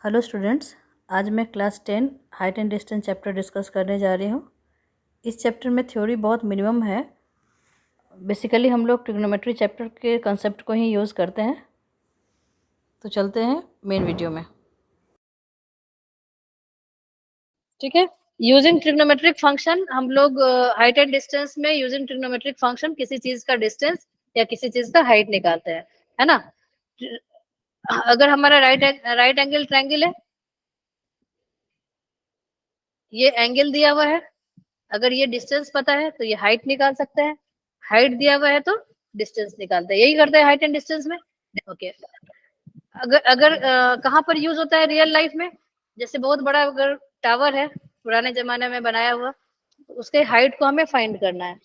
Hello students, आज मैं class 10 height and distance chapter discuss करने जा रही हूँ। इस चैप्टर में थ्योरी बहुत मिनिमम है। बेसिकली हम लोग ट्रिग्नोमेट्री चैप्टर के कंसेप्ट को ही यूज़ करते हैं। तो चलते हैं मेन वीडियो में। ठीक है, यूजिंग ट्रिग्नोमेट्रिक फंक्शन हम लोग हाइट एंड डिस्टेंस में यूजिंग ट्रिग्नोमेट्रिक फंक्शन किसी चीज का डिस्टेंस या किसी चीज का हाइट निकालते हैं, है ना। अगर हमारा राइट एंगल ट्रायंगल है, ये एंगल दिया हुआ है, अगर ये डिस्टेंस पता है तो ये हाइट निकाल सकते हैं, हाइट दिया हुआ है तो डिस्टेंस निकालते हैं। यही करते हैं हाइट एंड डिस्टेंस में। ओके, अगर अगर कहाँ पर यूज होता है रियल लाइफ में, जैसे बहुत बड़ा अगर टावर है पुराने जमाने में बनाया हुआ, तो उसके हाइट को हमें फाइंड करना है।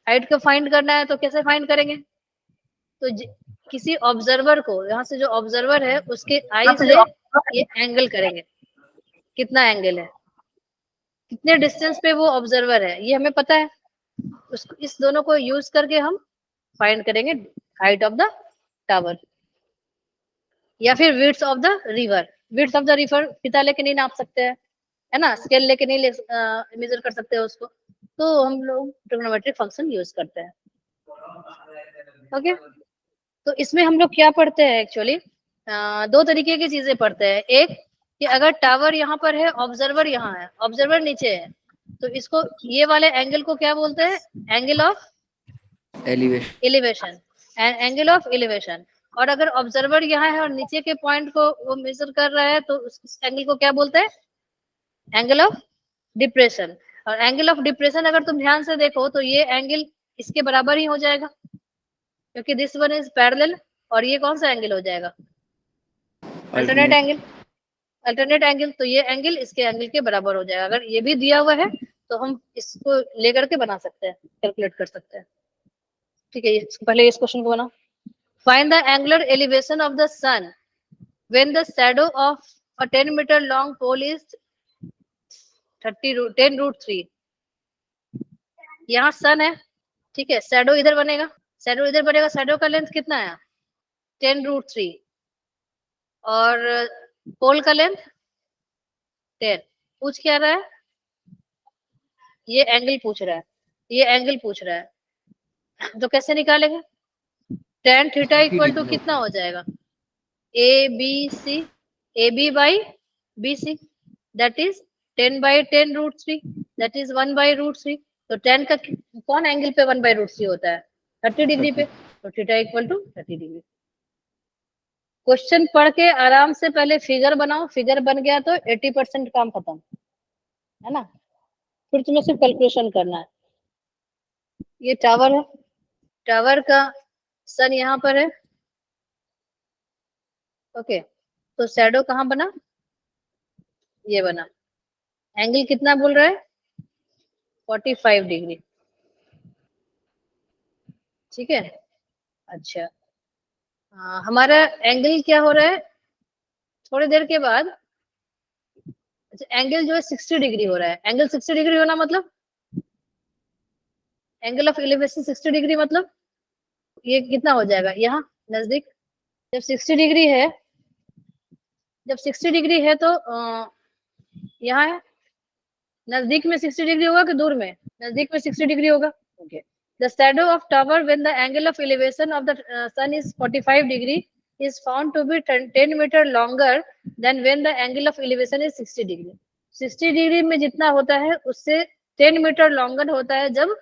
हाइट को फाइंड करना है तो कैसे फाइंड करेंगे? तो किसी ऑब्जर्वर को, यहाँ से जो ऑब्जर्वर है उसके आई से ये एंगल करेंगे, कितना एंगल है, कितने डिस्टेंस पे वो ऑब्जर्वर है, ये हमें पता है। उसको इस दोनों को यूज करके हम फाइंड करेंगे हाइट ऑफ द टावर, या फिर width of the river. Width of the river फिता लेके नहीं नाप सकते हैं, है ना, स्केल लेके नहीं मेजर कर सकते हैं उसको, तो हम लोग ट्रिग्नोमेट्रिक फंक्शन यूज करते हैं। ओके, तो इसमें हम लोग क्या पढ़ते हैं एक्चुअली, दो तरीके की चीजें पढ़ते हैं। एक कि अगर टावर यहाँ पर है, ऑब्जर्वर यहाँ है, ऑब्जर्वर नीचे है, तो इसको ये वाले एंगल को क्या बोलते हैं? Angle of elevation, angle of elevation. और अगर ऑब्जर्वर यहाँ है और नीचे के पॉइंट को वो मेजर कर रहा है, तो उस एंगल को क्या बोलते हैं? Angle of depression. और एंगल ऑफ डिप्रेशन अगर तुम ध्यान से देखो तो ये एंगल इसके बराबर ही हो जाएगा, क्योंकि दिस वन इज पैरेलल, और ये कौन सा एंगल हो जाएगा? Alternate angle. अल्टरनेट एंगल, तो ये एंगल इसके एंगल के बराबर हो जाएगा। अगर ये भी दिया हुआ है तो हम इसको लेकर के बना सकते हैं, कैलकुलेट कर सकते हैं। ठीक है, पहले इस क्वेश्चन को बना। Find the angular elevation of the sun when the shadow of a 10 metre long pole is 10√3। यहाँ सन है, ठीक है, शैडो इधर बनेगा, शैडो इधर बनेगा, शैडो का लेंथ कितना है? 10√3, और पोल का लेंथ 10। पूछ क्या रहा है? ये एंगल पूछ रहा है, ये एंगल पूछ रहा है, तो कैसे निकालेंगे? tan थीटा इक्वल टू कितना हो जाएगा? A B C, A B by B C, that is 10/10√3, that is 1/√3। तो tan का कौन एंगल पे 1/√3 होता है? 30 डिग्री पे, तो theta equal to 30 degree. Question पढ़ के आराम से पहले फिगर बनाओ, फिगर बन गया तो 80% काम खत्म, है ना। फिर तुम्हें सिर्फ कैलकुलेशन करना है। ये टावर है, टावर का सन यहाँ पर है। ओके, तो शैडो कहाँ बना? ये बना। एंगल कितना बोल रहा है? 45 डिग्री। ठीक है, अच्छा, हमारा एंगल क्या हो रहा है थोड़ी देर के बाद? अच्छा, एंगल जो है 60 डिग्री हो रहा है। एंगल 60 डिग्री होना मतलब एंगल ऑफ एलिवेशन 60 डिग्री, मतलब ये कितना हो जाएगा यहाँ नजदीक? जब 60 डिग्री है, जब 60 डिग्री है तो यहाँ है, नजदीक में 60 डिग्री होगा कि दूर में? नजदीक में 60 डिग्री होगा। Okay, the shadow of tower when the angle of elevation of the sun is 45 degree is found to be 10 meter longer than when the angle of elevation is 60 degree. 60 degree में जितना होता है उससे 10 metre longer होता है जब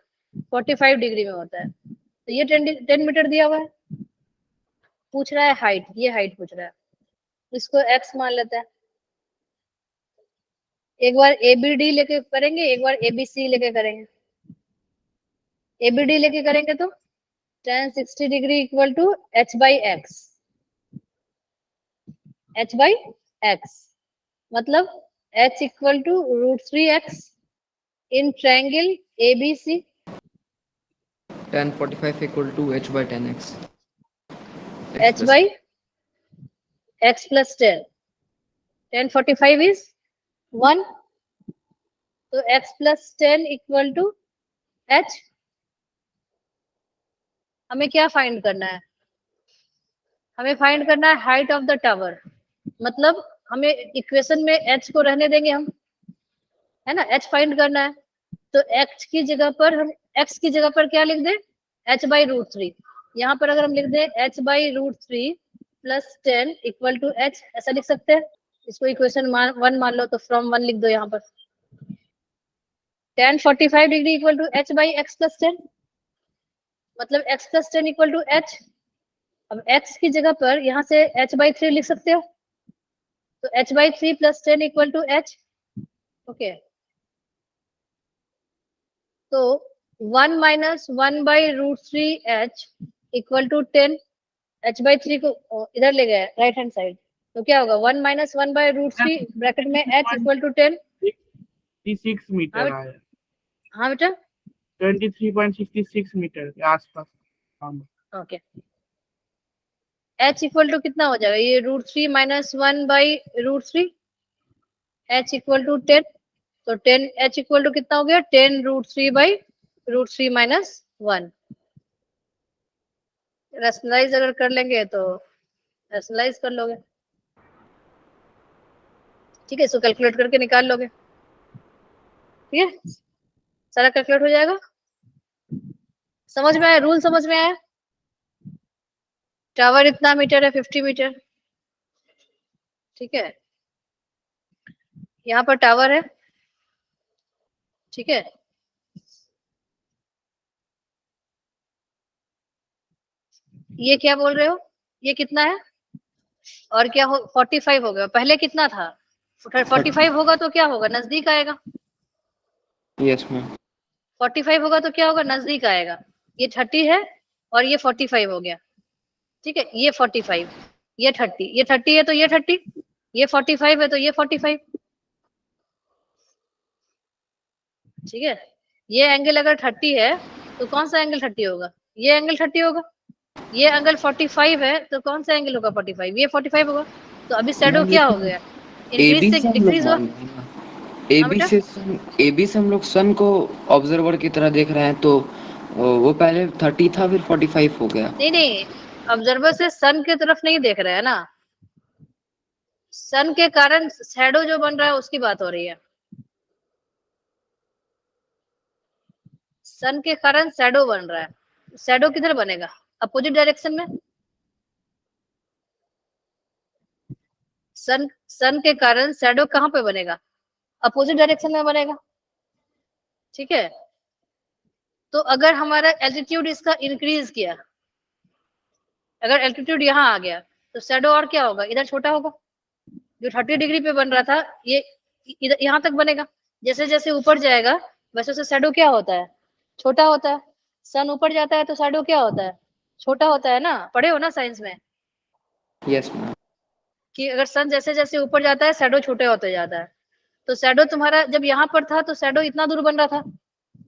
45 degree में होता है। तो ये 10 मीटर दिया हुआ है। पूछ रहा है हाइट, ये हाइट पूछ रहा है, इसको x मान लेते हैं। एक बार ए बी डी लेके करेंगे, एक बार ए बी सी लेके करेंगे। ए बी डी लेके करेंगे तो tan 60 degree equal to h by x, h by x, मतलब h equal to √3x in triangle ABC। tan 45 equal to h by tan x. h by x plus 10, tan 45 is 1, तो x plus 10 equal to h। हमें क्या find करना है? हमें find करना है height of the tower, मतलब हमें इक्वेशन में h को रहने देंगे हम, है ना, h फाइंड करना है, तो x की जगह पर हम x की जगह पर क्या लिख दें, h/√3। यहाँ पर अगर हम लिख दें h/√3 plus 10 equal to h, ऐसा लिख सकते हैं। इसको इक्वेशन 1 मान लो, तो फ्रॉम 1 लिख दो यहाँ पर। tan 45 degree equal to h/x plus 10, मतलब x plus 10 equal to h। अब x की जगह पर यहाँ से h/3 लिख सकते हो, तो h/3 plus 10 equal to h। Okay, तो 1 minus 1/√3h equal to 10। h/3 को इधर ले गए राइट हैंड साइड, तो क्या होगा 1 माइनस 1/√3 ब्रैकेट में h इक्वल टू 10। 66 मीटर आया। हाँ बेटा, 23.66 मीटर के आसपास। ओके, h इक्वल टू कितना हो जाएगा, ये √3 माइनस 1/√3, h इक्वल टू 10, तो 10 h इक्वल टू कितना हो गया, 10√3/√3 माइनस 1। रैशनलाइज अगर कर लेंगे तो रैशनलाइज कर लोगे, ठीक है, इसको कैलकुलेट करके निकाल लोगे, ठीक है, सारा कैलकुलेट हो जाएगा। समझ में आया, रूल समझ में आया। टावर इतना मीटर है, 50 मीटर, ठीक है, यहाँ पर टावर है, ठीक है, ये क्या बोल रहे हो, ये कितना है, और क्या हो, 45 हो गया, पहले कितना था, 45 होगा तो क्या होगा, नजदीक आएगा, यस मैम। 45 होगा तो क्या होगा, नजदीक आएगा। ये 30 है और ये 45 हो गया, ठीक है, ये 45, ये 30, ये 30 है तो ये 30, ये 45 है तो ये 45, ठीक है। ये एंगल अगर 30 है तो कौन सा एंगल 30 होगा, ये एंगल 30 होगा। ये एंगल 45 है तो कौन सा एंगल होगा 45, ये 45 होगा। तो अभी शैडो क्या हो गया, इंक्रीज एबी से से हम लोग डिक्रीज हुआ। मान रहे हैं ना, हाँ बेटा, एबी से हम लोग सन को ऑब्जर्वर की तरह देख रहे हैं, तो वो पहले 30 था, फिर 45 हो गया। नहीं नहीं, ऑब्जर्वर से सन की तरफ नहीं देख रहे हैं ना, सन के कारण शैडो जो बन रहा है उसकी बात हो रही है, सन के कारण शैडो बन रहा है। शैडो किधर बनेगा, अपोजिट डायरेक्शन में। सन के कारण शैडो कहाँ पे बनेगा, अपोजिट डायरेक्शन में बनेगा, ठीक है। तो अगर हमारा एल्टीट्यूड इसका इंक्रीज किया, अगर एल्टीट्यूड यहाँ आ गया, तो शैडो और क्या होगा, इधर छोटा होगा। जो 30 डिग्री पे बन रहा था ये इधर यहाँ तक बनेगा, जैसे जैसे ऊपर जाएगा वैसे वैसे शैडो क्या होता है, छोटा होता है। सन ऊपर जाता है तो शैडो क्या होता है, छोटा होता है ना, पढ़े हो ना साइंस में, यस मैम। कि अगर सन जैसे जैसे ऊपर जाता है शैडो छोटे होते जाता है। तो शैडो तुम्हारा जब यहाँ पर था तो शैडो इतना दूर बन रहा था,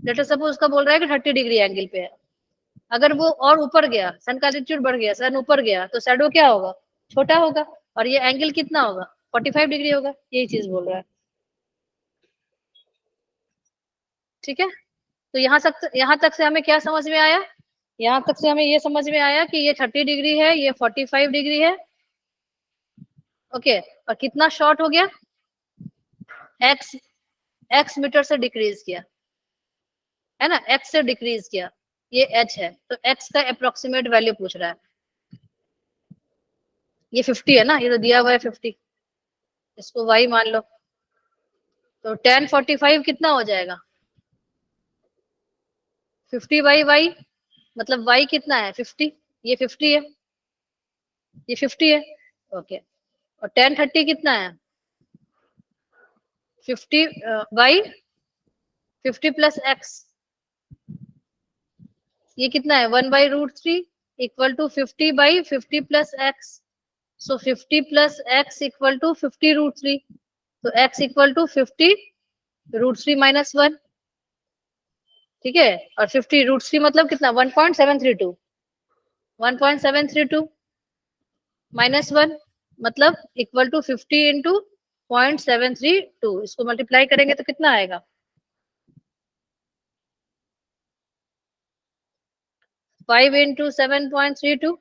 लेट सपोज उसका बोल रहा है कि 30 डिग्री एंगल पे है। अगर वो और ऊपर गया, सन का एल्टीट्यूड बढ़ गया, सन ऊपर गया, तो शैडो क्या होगा, छोटा होगा, और ये एंगल कितना होगा, 45 डिग्री होगा। यही चीज बोल रहा है, ठीक है। तो यहाँ तक से हमें क्या समझ में आया, यहाँ तक से हमें ये समझ में आया कि ये 30 डिग्री है, ये 45 डिग्री है, ओके। और कितना शॉर्ट हो गया, एक्स मीटर से डिक्रीज किया, है ना, एक्स से डिक्रीज किया, ये एच है, तो एक्स का अप्रोक्सीमेट वैल्यू पूछ रहा है। ये 50 है ना, ये तो दिया हुआ है 50, इसको वाई मान लो, तो tan 45 कितना हो जाएगा, 50/y, मतलब y कितना है 50, ये 50 है, ये 50 है, ओके। और tan 30 कितना है 50 y 50 प्लस x, ये कितना है 1/√3 equal to 50/50 plus x, so 50 plus x equal to 50√3, तो x इक्वल टू 50√3 माइनस 1, ठीक है। और 50√3 मतलब कितना 1.732, 1.732 माइनस 1 मतलब इक्वल टू 50 इंटू 0.732, इसको मल्टीप्लाई करेंगे तो कितना आएगा 5 इंटू 7.32,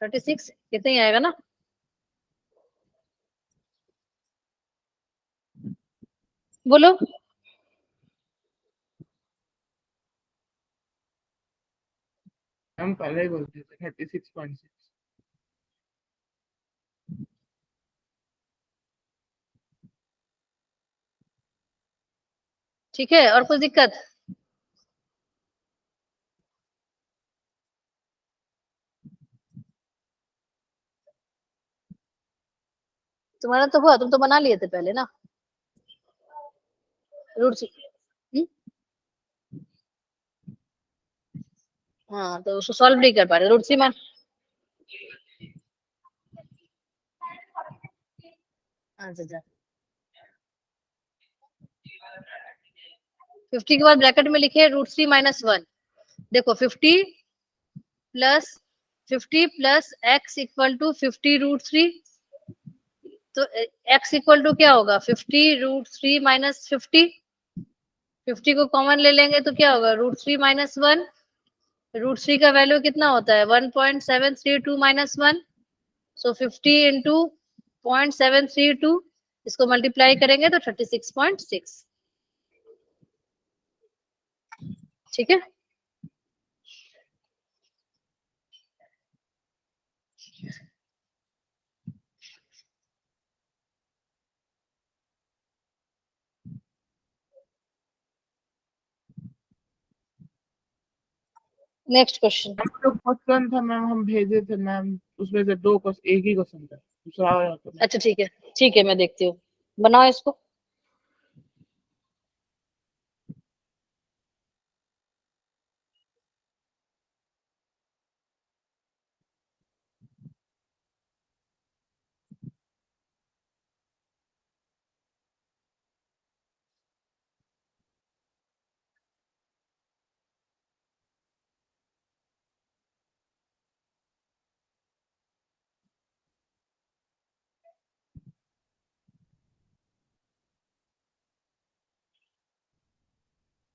36 कितने ही आएगा ना। बोलो। हम पहले ही बोलते थे 36.6। ठीक है, और कुछ दिक्कत? तुम्हारा तो हुआ, तुम तो बना लिए थे पहले ना रूट सी। हाँ, तो उसको सॉल्व नहीं कर पा रहे, रूट सी मान। अच्छा, 50 के बाद ब्रैकेट में लिखे रूट 3 माइनस 1। देखो 50 plus x equal to 50 root 3, तो x इक्वल टू क्या होगा 50 रूट 3 माइनस 50 को कॉमन ले लेंगे तो क्या होगा रूट 3 माइनस 1। रूट 3 का वैल्यू कितना होता है 1.732 माइनस 1। सो 50 इंटू 0.732, इसको मल्टीप्लाई करेंगे तो 36.6। ठीक है। Next question. हम जो क्वेश्चन था मैम हम भेजे थे मैम, उसमें से दो क्वेश्चन, एक ही क्वेश्चन था, दूसरा वाला तो अच्छा ठीक है, मैं देखती हूँ, बनाओ इसको।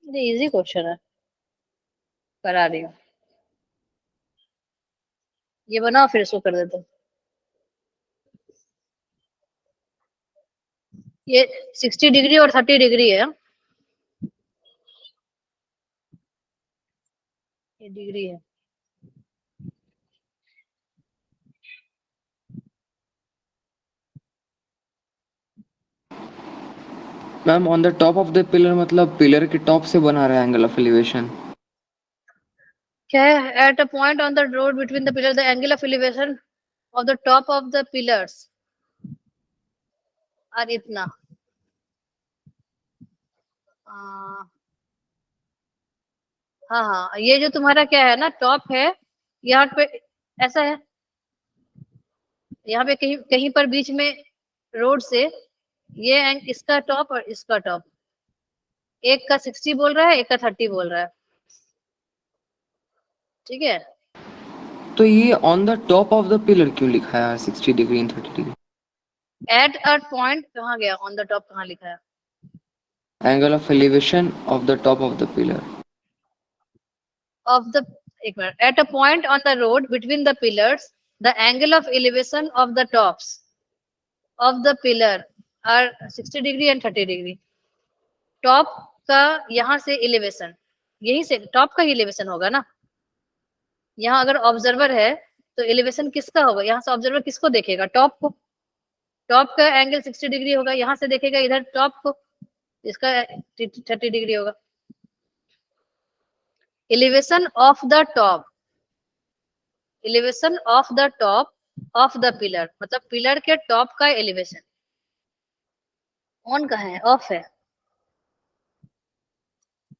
इजी क्वेश्चन है, करा रही हूँ। ये बनाओ फिर इसको कर देते हैं। ये 60 डिग्री और 30 डिग्री है। ये डिग्री है। Ma'am on the top of the pillar मतलब पिलर के टॉप से बना रहा है एंगल ऑफ एलिवेशन। क्या है at a point on the road between the pillar the angle of elevation of the top of the pillars और इतना हाँ, ये जो तुम्हारा क्या है ना टॉप है, यहाँ पे ऐसा है, यहाँ पे कहीं कहीं पर बीच में रोड से ये इसका टॉप और इसका टॉप, एक का 60 बोल रहा है, एक का 30 बोल रहा है। ठीक है। तो ये on the top of the pillar क्यों लिखा है 60 degree and 30 degree? At a point कहाँ गया, ऑन द टॉप कहाँ लिखा है? Angle of elevation of the top of the pillar of the, एक minute, at a point on the road between the pillars the angle of elevation of the tops of the pillar are 60 degree and 30 degree. Top का यहाँ से elevation, यही से top का ही elevation होगा ना। यहाँ अगर ऑब्जर्वर है तो एलिवेशन किसका होगा, यहाँ से ऑब्जर्वर किसको देखेगा, टॉप को। टॉप का एंगल 60 डिग्री होगा, यहाँ से देखेगा इधर टॉप को, इसका 30 डिग्री होगा। Elevation of the top, elevation of the top of the pillar मतलब पिलर के टॉप का एलिवेशन। ऑन कहाँ है, ऑफ है।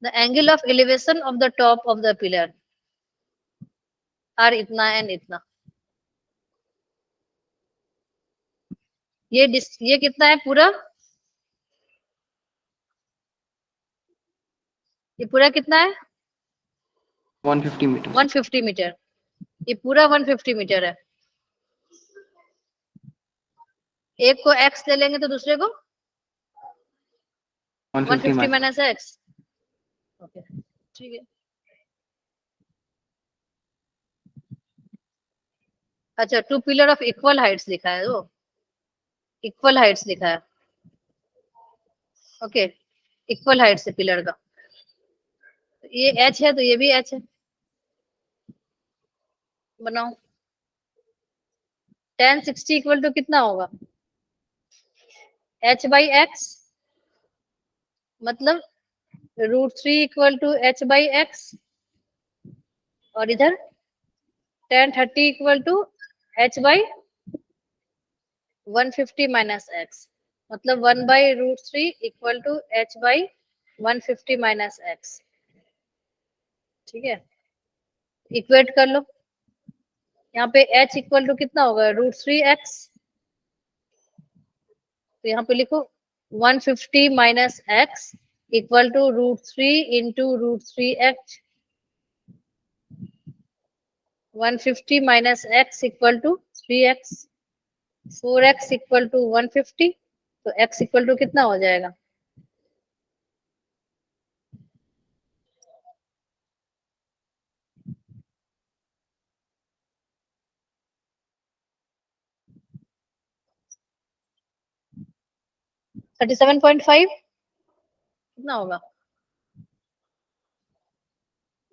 The angle of elevation of the top of the pillar are इतना एंड इतना। ये कितना है पूरा, ये पूरा कितना है 150 मीटर। 150 मीटर। ये पूरा 150 मीटर है। एक को x ले लेंगे तो दूसरे को 150 माइनस माइनस एक्स। ओके, ठीक है। अच्छा, 2 पिलर ऑफ इक्वल हाइट्स लिखा है, वो इक्वल हाइट्स लिखा है। ओके, इक्वल हाइट से पिलर का, ये एच है तो ये भी एच है। बनाओ। tan 60 इक्वल टू कितना होगा? h बाई एक्स, मतलब √3 equal to h by x, और इधर tan 30 equal to h by 150 minus x, मतलब 1 by √3 equal to h by 150 minus x. ठीक है, इक्वेट कर लो। यहाँ पे h इक्वल टू कितना होगा? √3x, तो यहाँ पे लिखो 150 minus x equal to √3 into √3x। 150 minus x equal to 3x, 4x equal to 150, तो x इक्वल टू कितना हो जाएगा? थर्टी 37.5 कितना होगा?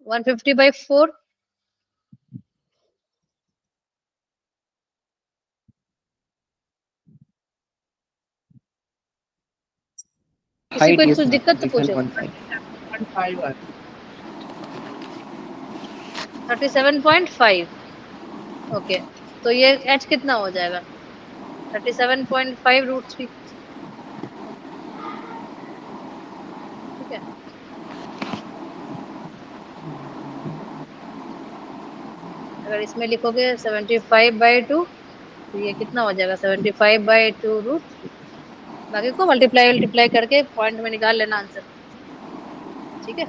150 बाई 4, किसी हाइट को ये कुछ दिक्कत तो पूछो। 5 है। 37.5, ओके, तो ये h कितना हो जाएगा? 37.5 √3। ठीक है, अगर इसमें लिखोगे 75 बाई 2, तो ये कितना हो जाएगा? 75 बाई 2 √3। बाकी को मल्टीप्लाई करके पॉइंट में निकाल लेना आंसर। ठीक है,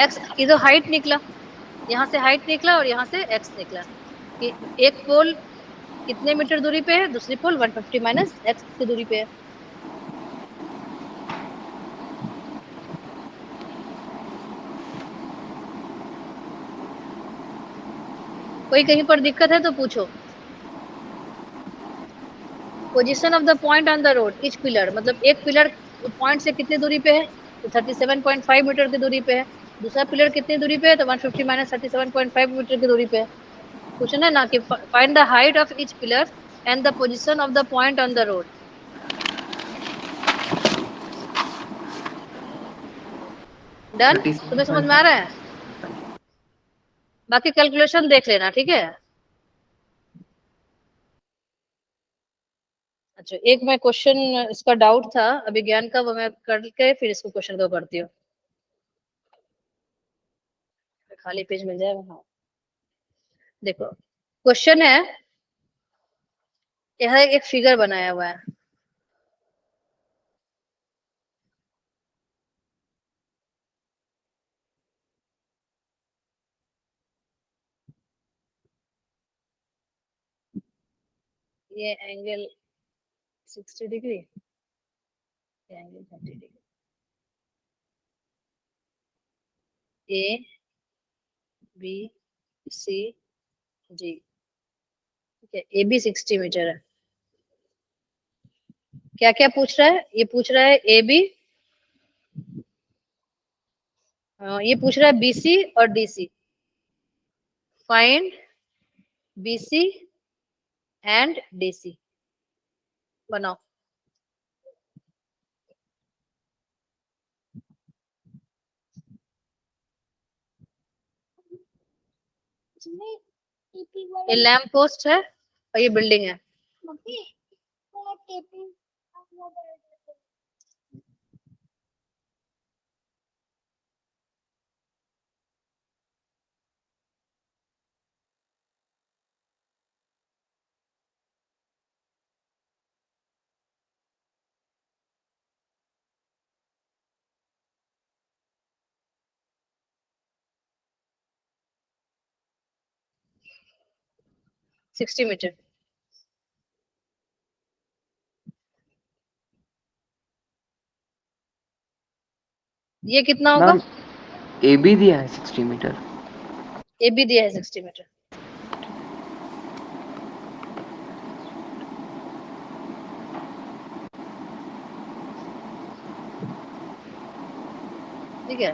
एक्स इधर हाइट निकला, यहाँ से हाइट निकला और यहाँ से एक्स निकला कि एक पोल कितने मीटर दूरी पे है, दूसरी पोल 150 माइनस एक्स की दूरी पे है। कोई कहीं पर दिक्कत है तो पूछो। Position of the point on the road etch pillar, मतलब एक पिलर पॉइंट से कितनी दूरी पे है? तो 37.5 मीटर की दूरी पे है। दूसरा पिलर कितनी दूरी पे है? तो 150 माइनस 37.5 मीटर की दूरी पे है। क्वेश्चन है ना कि find the height of each pillar and the position of the point on the road. Done? तुम्हें समझ में आ रहा है? बाकी कैलकुलेशन देख लेना, ठीक है। अच्छा, एक मैं क्वेश्चन इसका डाउट था अभिज्ञान का, वो मैं करके फिर इसको क्वेश्चन को करती हूँ। खाली पेज मिल जाएगा? हाँ, देखो क्वेश्चन है, यह एक फिगर बनाया हुआ है। ये angle 60 degree, angle 30 degree, A B C D. ठीक है, ए बी 60 मीटर है। क्या क्या पूछ रहा है? ये पूछ रहा है ए बी, ये पूछ रहा है बीसी और DC. Find BC and DC. बनाओ। ये लैम्प पोस्ट है और ये बिल्डिंग है। Sixty metre. ये कितना होगा? मैम ए बी दिया है 60 मीटर। ए बी दिया है 60 मीटर। ठीक है,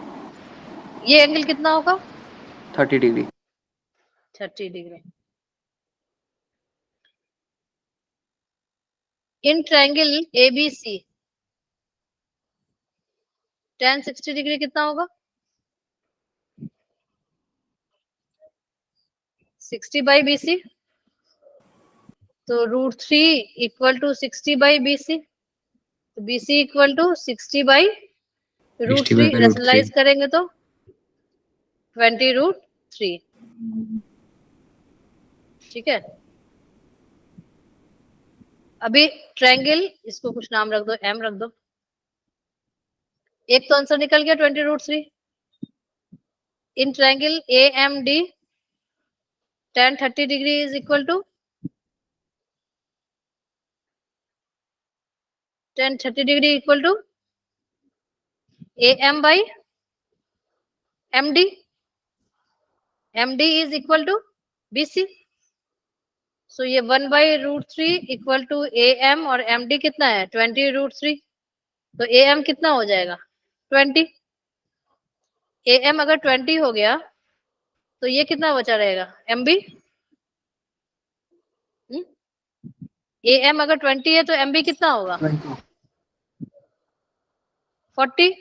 ये एंगल कितना होगा? 30 degree. 30 degree. In triangle ABC tan 60 degree कितना होगा? 60 बाई BC, तो √3 इक्वल टू 60 बाई BC, तो BC equal to 60 by 60 √3, by rationalise √3। करेंगे तो 20 √3। ठीक है, अभी ट्रायंगल, इसको कुछ नाम रख दो, M रख दो। एक तो आंसर निकल गया 20 √3। In triangle AMD tan 30 degree is equal to tan 30 degree equal to AM by MD। MD is equal to BC। So ये 1 बाई √3 इक्वल टू AM, और MD कितना है? 20 √3। तो AM कितना हो जाएगा? 20। AM अगर 20 हो गया तो ये कितना बचा रहेगा? MB। AM अगर 20 है तो MB कितना होगा? 40।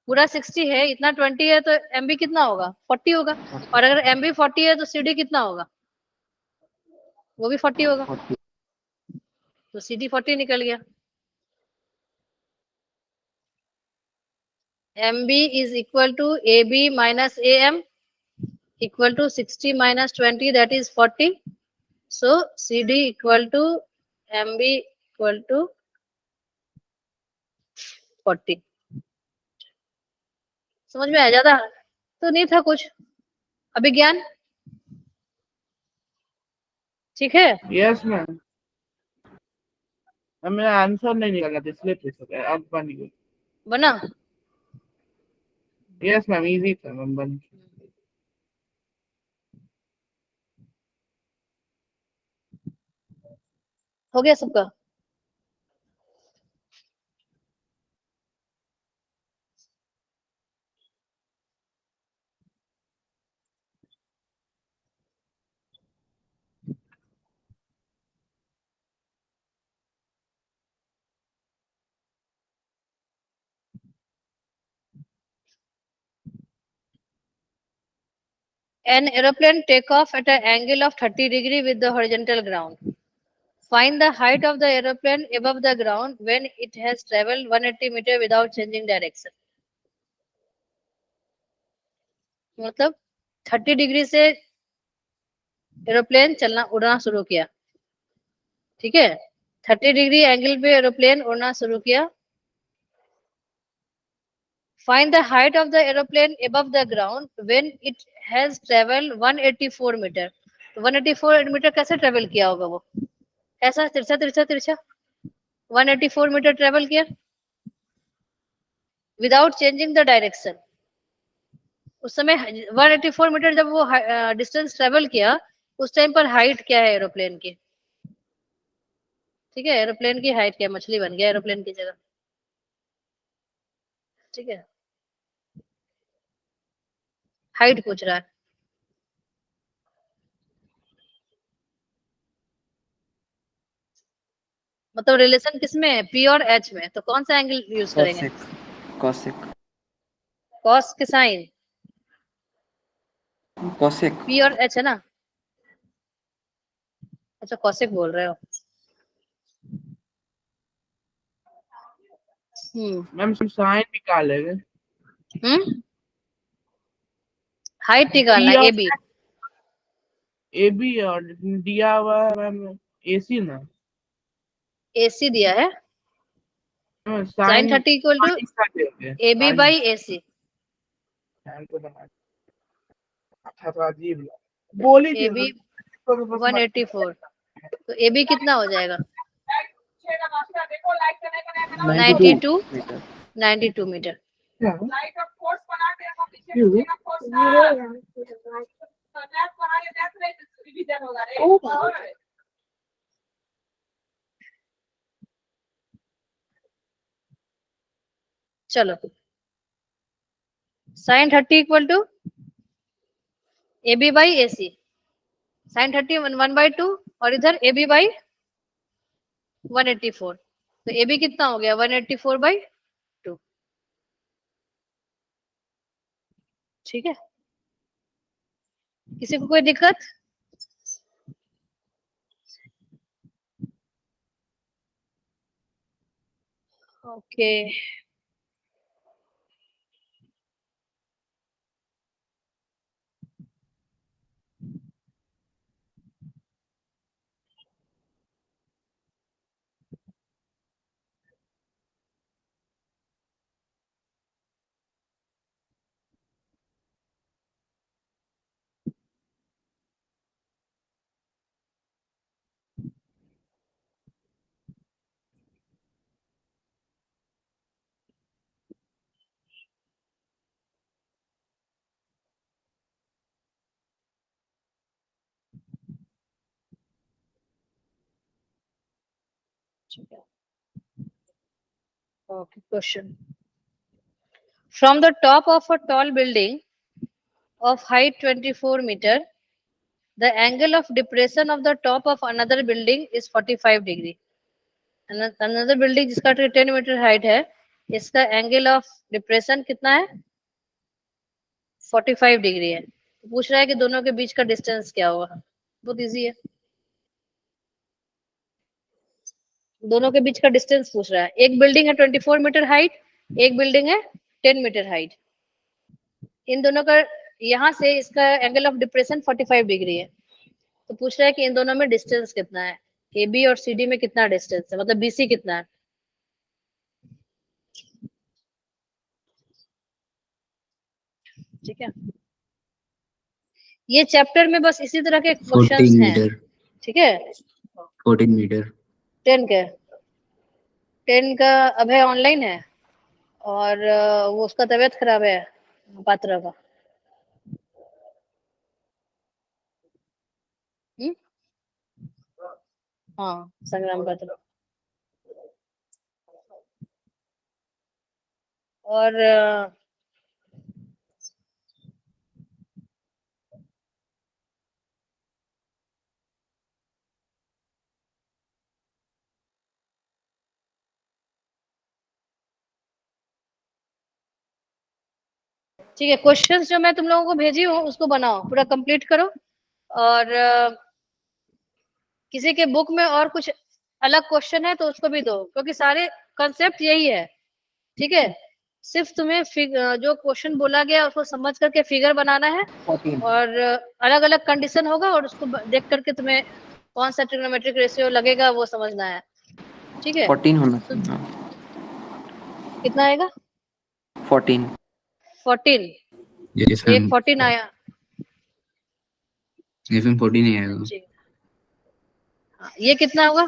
पूरा 60 है, इतना 20 है, तो MB कितना होगा? 40 होगा। और अगर MB 40 है तो CD कितना होगा? वो भी 40 होगा। तो CD 40 निकल गया। MB is equal to AB minus AM equal to 60 minus 20, that is 40. So CD equal to MB equal to 40। समझ में आया? ज्यादा तो नहीं था कुछ। अभिज्ञान ठीक है? Yes ma'am. मेरा आंसर नहीं निकला था इसलिए पूछ रहा है, अब बन गया। बना? यस मैम, इजी था मैम, बन हो गया सबका? An aeroplane take off at an angle of 30 degree with the horizontal ground. Find the height of the aeroplane above the ground when it has traveled 180 meter without changing direction. मतलब 30 degree से aeroplane चलना उड़ना शुरू किया। ठीक है, 30 degree angle पे aeroplane उड़ना शुरू किया। Find the height of the aeroplane above the ground when it has traveled 184 meter. तो 184 मीटर कैसे ट्रेवल किया होगा? वो ऐसा तिरछा तिरछा तिरछा 184 मीटर ट्रेवल किया विदाउट चेंजिंग द डायरेक्शन। उस समय 184 मीटर जब वो डिस्टेंस ट्रेवल किया, उस टाइम पर हाइट क्या है एरोप्लेन की? ठीक है, एरोप्लेन की हाइट क्या? मछली बन गया एरोप्लेन की जगह। ठीक है, हाइट पूछ रहा है। मतलब रिलेशन किसमें है? P और H में। तो कौन सा एंगल यूज करेंगे? कॉसेक। कॉस के साइन कॉसेक। P और H है ना? अच्छा, कॉसेक बोल रहे हो। मैम साइन निकालेंगे। हाइट निकालना P और AB। AB और दिया हुआ है मैम AC ना। AC दिया है, sine 30 equal to AB by AC। बोली थी AB 184, तो AB कितना हो जाएगा? 92 मीटर। चलो sin 30 equal to A B by A C, sine 30 1/2 और इधर ए बी बाई 184, तो ए बी कितना हो गया 184/2। ठीक है, किसी को कोई दिक्कत? Okay okay, question. From the top of a tall building of height 24 meter, the angle of depression of the top of another building is 45 degree. Another building जिसका 10 मीटर हाइट है, इसका एंगल ऑफ डिप्रेशन कितना है 45 degree है। तो पूछ रहा है कि दोनों के बीच का डिस्टेंस क्या होगा। बहुत इजी है, दोनों के बीच का डिस्टेंस पूछ रहा है। एक बिल्डिंग है 24 मीटर हाइट, एक बिल्डिंग है 10 मीटर हाइट। इन दोनों का यहाँ से इसका एंगल ऑफ डिप्रेशन 45 डिग्री है। तो पूछ रहा है कि इन दोनों में डिस्टेंस कितना है, ए बी और सी डी में कितना डिस्टेंस है, मतलब बीसी कितना है। ठीक है, ये चैप्टर में बस इसी तरह के क्वेश्चंस हैं। ठीक है, 14 मीटर 10 के 10 का अभय ऑनलाइन है और वो उसका तबीयत खराब है पात्रा का। हाँ संग्राम पात्रा। और ठीक है, क्वेश्चंस जो मैं तुम लोगों को भेजी हूँ उसको बनाओ, पूरा कंप्लीट करो। और किसी के बुक में और कुछ अलग क्वेश्चन है तो उसको भी दो, क्योंकि सारे कंसेप्ट यही है। ठीक है, सिर्फ तुम्हें जो क्वेश्चन बोला गया उसको समझ करके फिगर बनाना है 14 और अलग अलग कंडीशन होगा और उसको देख करके तुम्हें कौन सा ट्रिग्नोमेट्रिक रेशियो लगेगा वो समझना है। ठीक है, 14 होना तो चाहिए। कितना आएगा 14 14। यस एक मैम, 14 आया। यस मैम 14 ही आएगा। जी हाँ, ये कितना होगा,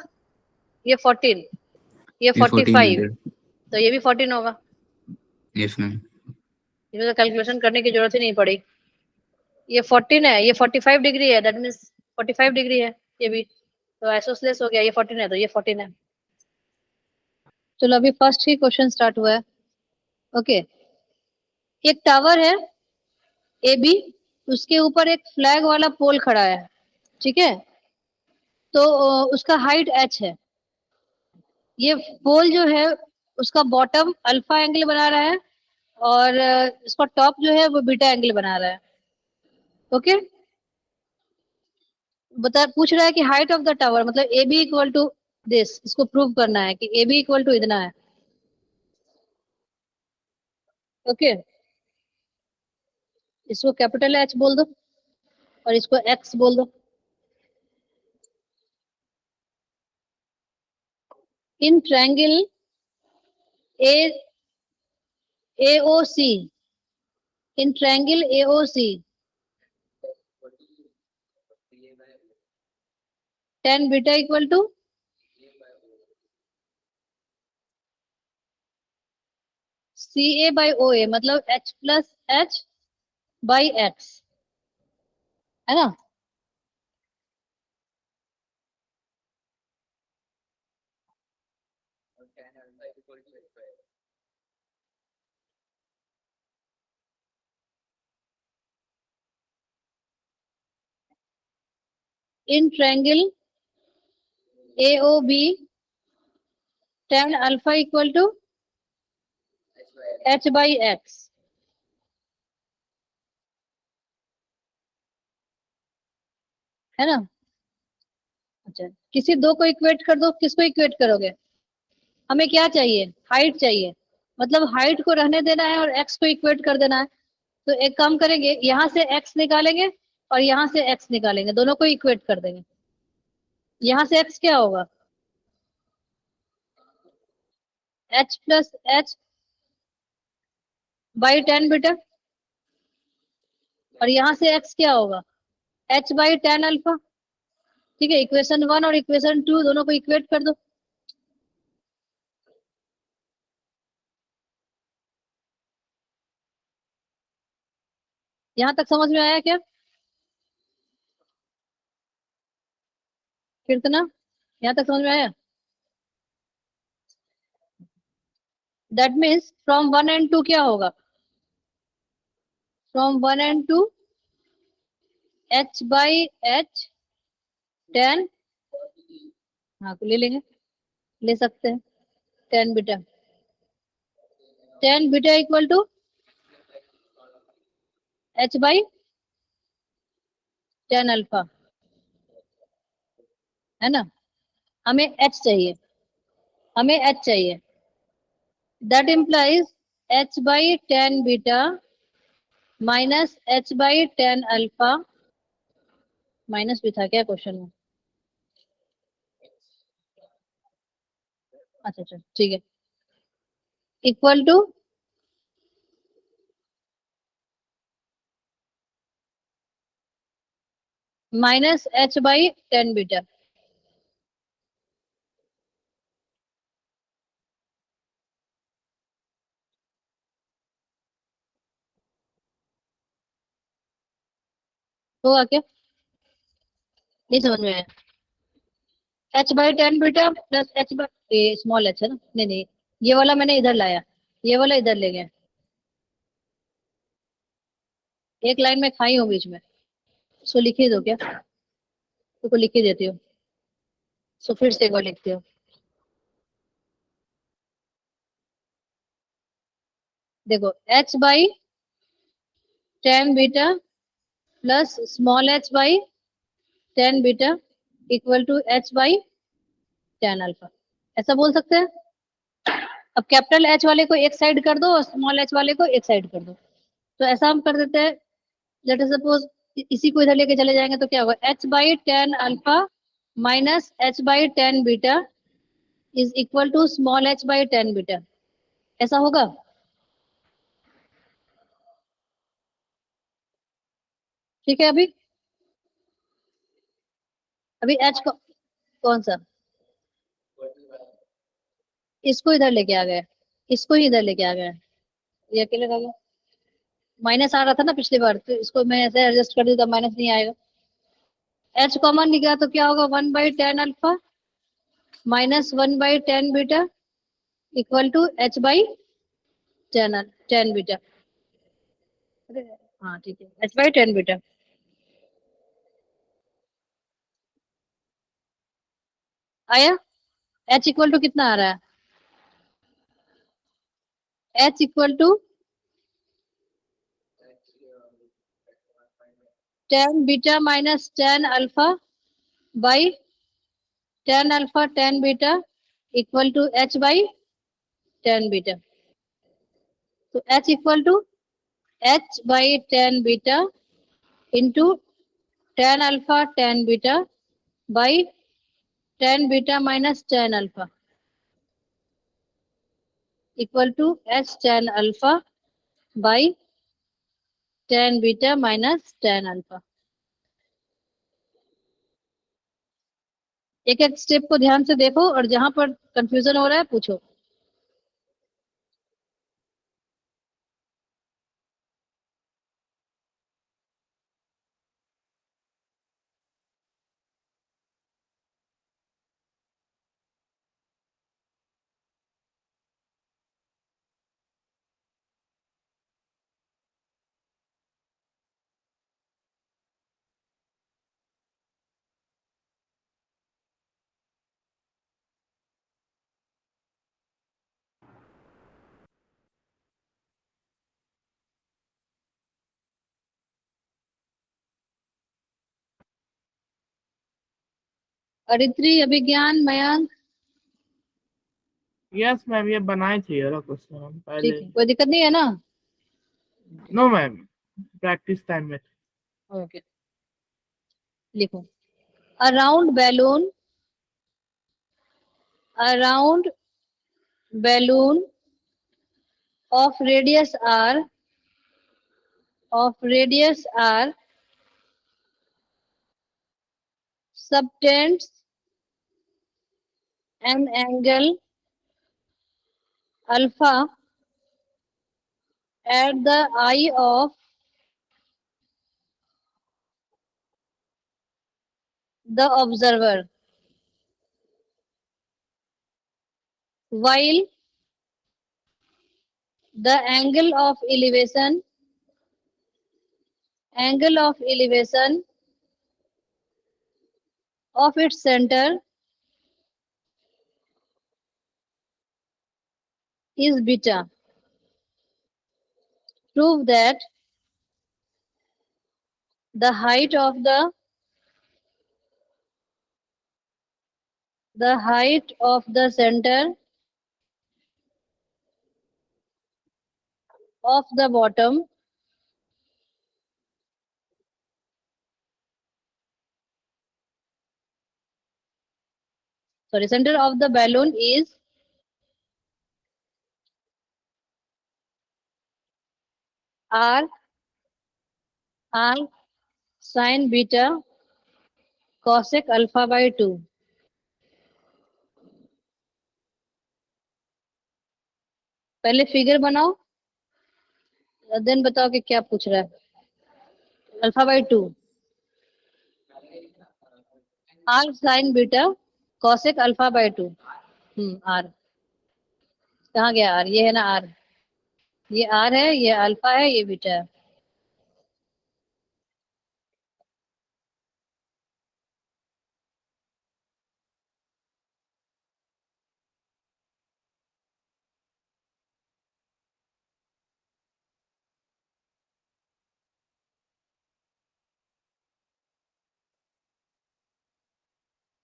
ये 14, ये 14 45, मीटर तो ये भी 14 होगा। Yes ma'am. इसमें तो कैलकुलेशन करने की जरूरत ही नहीं पड़ी। ये 14 है, ये 45 डिग्री है, दैट मीन्स 45 डिग्री है ये भी, तो आइसोसेलेस हो गया। ये 14 है तो ये 14 है। चलो अभी फर्स्ट ही क्वेश्चन स्टार्ट हुआ है। ओके, एक टावर है ए बी, उसके ऊपर एक फ्लैग वाला पोल खड़ा है। ठीक है, तो उसका हाइट h है। ये पोल जो है उसका बॉटम अल्फा एंगल बना रहा है और इसका टॉप जो है वो बीटा एंगल बना रहा है। ओके, बता पूछ रहा है कि हाइट ऑफ द टावर मतलब A B equal to this, इसको प्रूव करना है कि ए बी इक्वल टू इतना है। ओके, इसको कैपिटल एच बोल दो और इसको एक्स बोल दो। In triangle A AOC, in triangle AOC, tan beta equal to CA by OA, मतलब H plus H by X, है ना। In triangle AOB tan alpha equal to h by x, है ना। अच्छा, किसी दो को इक्वेट कर दो, किसको इक्वेट करोगे? हमें क्या चाहिए? हाइट चाहिए, मतलब हाइट को रहने देना है और एक्स को इक्वेट कर देना है। तो एक काम करेंगे, यहाँ से एक्स निकालेंगे और यहाँ से एक्स निकालेंगे, दोनों को इक्वेट कर देंगे। यहाँ से एक्स क्या होगा? h plus H by tan beta, और यहाँ से x क्या होगा? h by tan alpha. ठीक है, इक्वेशन 1 और इक्वेशन 2 दोनों को इक्वेट कर दो। यहाँ तक समझ में आया क्या कीर्तना? यहाँ तक समझ में आया? दैट मीन्स फ्रॉम 1 एंड 2 क्या होगा? From 1 and 2 h by H tan, हाँ ले लेंगे, ले सकते हैं, tan beta, tan beta equal to h by tan alpha, है ना। हमें h चाहिए, हमें h चाहिए। That implies h by tan beta minus h by tan alpha, minus भी था क्या क्वेश्चन में? अच्छा अच्छा ठीक है, equal to minus h by tan beta. होगा क्या? नहीं समझ में आया? h by tan beta plus h by small h है ना, नहीं नहीं, ये वाला मैंने इधर लाया, ये वाला इधर ले गया, एक लाइन में खाई हूँ बीच में, सो लिख ही दो क्या? तो लिख ही देती हूँ, सो फिर से एक बार लिखती हूँ। देखो h by tan beta plus small h by tan beta equal to h by tan alpha, ऐसा बोल सकते हैं। अब कैपिटल H वाले को एक साइड कर दो और स्मॉल h वाले को एक साइड कर दो, तो ऐसा हम कर देते हैं। लेट अस सपोज इसी को इधर लेके चले जाएंगे तो क्या होगा? h by tan alpha minus h by tan beta is equal to small h by tan beta, ऐसा होगा। ठीक है, अभी h को कौन सा, इसको इधर लेके आ गए, इसको ही इधर लेके आ गए, ये अकेले रह गया। माइनस आ रहा था ना पिछली बार, तो इसको मैं ऐसे एडजस्ट कर दी तब माइनस नहीं आएगा। h कॉमन निकला तो क्या होगा? One by tan alpha minus one by tan beta equal to h by tan tan beta. हाँ ठीक है, h बाई टेन बीटा आया। h इक्वल टू कितना आ रहा है? h equal to tan beta minus tan alpha by tan alpha tan beta equal to h by tan beta. तो h equal to h by tan beta into tan alpha tan beta by tan beta minus tan alpha equal to h tan alpha by tan beta minus tan alpha. एक एक step को ध्यान से देखो और जहां पर कंफ्यूजन हो रहा है पूछो। अरित्री, अभिज्ञान, मयंक, यस मैम, ये बनाए थे ये क्वेश्चन हम ठीक पहले। है, कोई दिक्कत नहीं है ना? नो मैम, प्रैक्टिस टाइम में। ओके, लिखो। Around balloon, around balloon of radius r, of radius r subtends an angle alpha at the eye of the observer, while the angle of elevation of its center is beta. Prove that the height of the center of the bottom center of the balloon is r sin beta cosec alpha by 2. पहले figure बनाओ, then बताओ कि क्या पूछ रहा है। Alpha by 2, R sine beta cosec alpha by 2। R कहाँ गया? आर ये है ना, आर ये आर है, ये अल्फा है, ये बीटा है।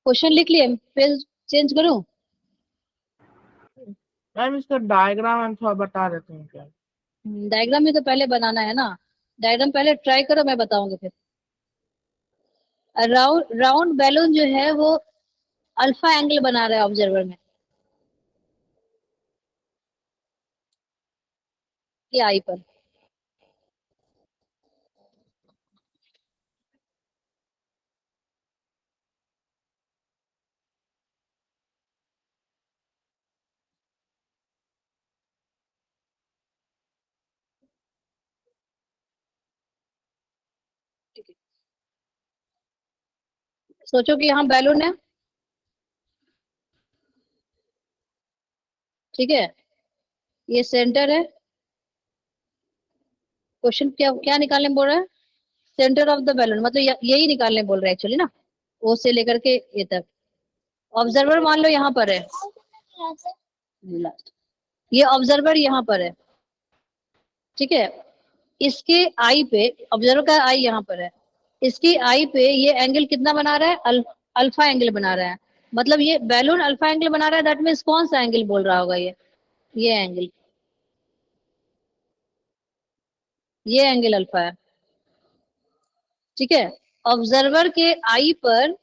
क्वेश्चन लिख लिए? पेज चेंज करूं? मैम इसका डायग्राम हम थोड़ा बता देते हैं क्या? डायग्राम में तो पहले बनाना है ना, डायग्राम पहले ट्राई करो, मैं बताऊंगी फिर। राउंड बैलून जो है वो अल्फा एंगल बना रहा है ऑब्जर्वर में, ये आई पर। सोचो कि यहाँ बैलून है, ठीक है, ये सेंटर है। क्वेश्चन क्या क्या निकालने बोल रहा है? सेंटर ऑफ द बैलून, मतलब यही निकालने बोल रहा है एक्चुअली ना, ओ से लेकर के ये तक। ऑब्जर्वर मान लो यहाँ पर है, ये ऑब्जर्वर यहाँ पर है, ठीक है। इसके आई पे, ऑब्जर्वर का आई यहाँ पर है, इसकी आई पे ये एंगल कितना बना रहा है? अल्फा एंगल बना रहा है। मतलब ये बैलून अल्फा एंगल बना रहा है, दैट मीन्स कौन सा एंगल बोल रहा होगा? ये एंगल, ये एंगल अल्फा है, ठीक है। ऑब्जर्वर के आई पर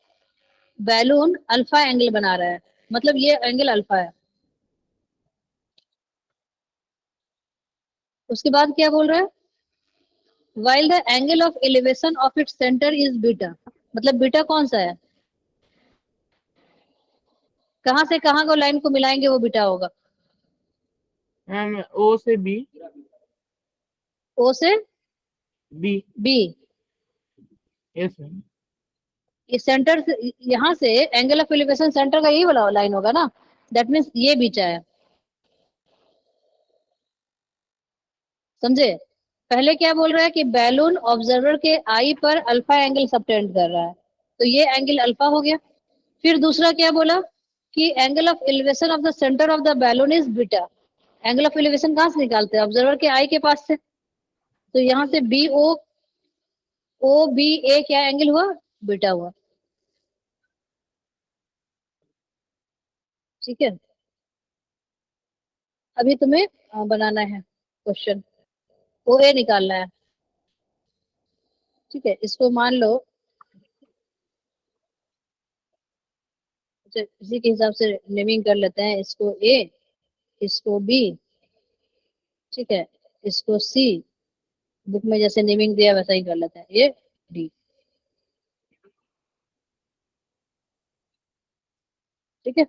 बैलून अल्फा एंगल बना रहा है, मतलब ये एंगल अल्फा है। उसके बाद क्या बोल रहा है? while the angle of elevation of its center is beta, मतलब बीटा कौन सा है? कहां से कहां को लाइन को मिलाएंगे वो बीटा होगा? मैम ओ से बी, ओ से बी। बी। Yes ma'am. ये सेंटर से, यहाँ से एंगल ऑफ एलिवेशन सेंटर का यही वाला लाइन होगा ना, दैट मीन्स ये बीटा है, समझे? पहले क्या बोल रहा है कि बैलून ऑब्जर्वर के आई पर अल्फा एंगल सबटेंड कर रहा है, तो ये एंगल अल्फा हो गया। फिर दूसरा क्या बोला कि angle of elevation of the centre of the balloon is beta. Angle of elevation कहाँ से निकालते हैं? ऑब्जर्वर के आई के पास से। तो यहाँ से बी ओ बी ए क्या एंगल हुआ? बीटा हुआ। ठीक है, अभी तुम्हें बनाना है क्वेश्चन, ओ ए निकालना है। ठीक है, इसको मान लो, अच्छा, इसी के हिसाब से नेमिंग कर लेते हैं, इसको ए, इसको बी, ठीक है, इसको सी, बुक में जैसे नेमिंग दिया वैसा ही कर लेते हैं, ये डी। ठीक है,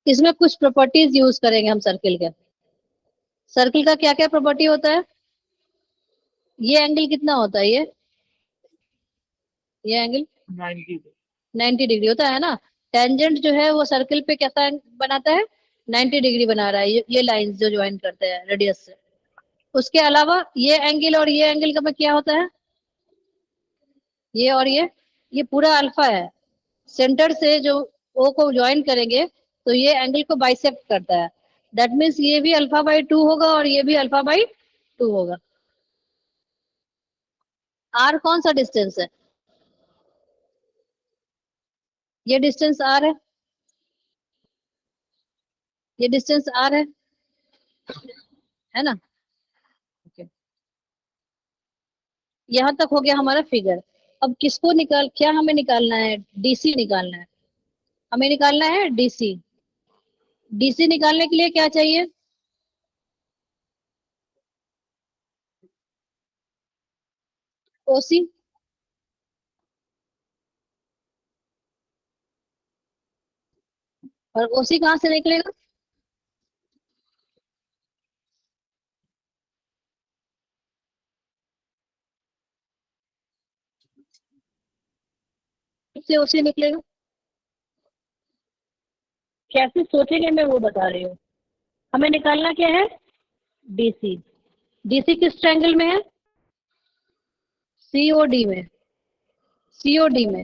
इसमें कुछ प्रॉपर्टीज यूज करेंगे हम सर्किल के। सर्किल का क्या क्या प्रॉपर्टी होता है? ये एंगल कितना होता है? ये एंगल 90। 90 डिग्री होता है ना। टेंजेंट जो है वो सर्किल पे कैसा बनाता है? 90 डिग्री बना रहा है, ये लाइंस जो ज्वाइन करते हैं रेडियस से। उसके अलावा ये एंगल और ये एंगल का में क्या होता है? ये और ये पूरा अल्फा है। सेंटर से जो ओ को ज्वाइन करेंगे तो ये एंगल को बाइसेक्ट करता है। दैट मीन्स ये भी अल्फा बाई 2 होगा और ये भी अल्फा बाई 2 होगा। आर कौन सा डिस्टेंस है? ये डिस्टेंस आर है, ये डिस्टेंस आर है ना। okay. यहाँ तक हो गया हमारा फिगर। अब किसको निकाल, क्या हमें निकालना है? डीसी निकालना है, हमें निकालना है डीसी। डीसी निकालने के लिए क्या चाहिए? ओसी। और ओसी कहाँ से निकलेगा? से ओसी निकलेगा। कैसे सोचेंगे मैं वो बता रही हूँ। हमें निकालना क्या है? डीसी। डीसी किस ट्रायंगल में है? सीओडी में। सीओडी में।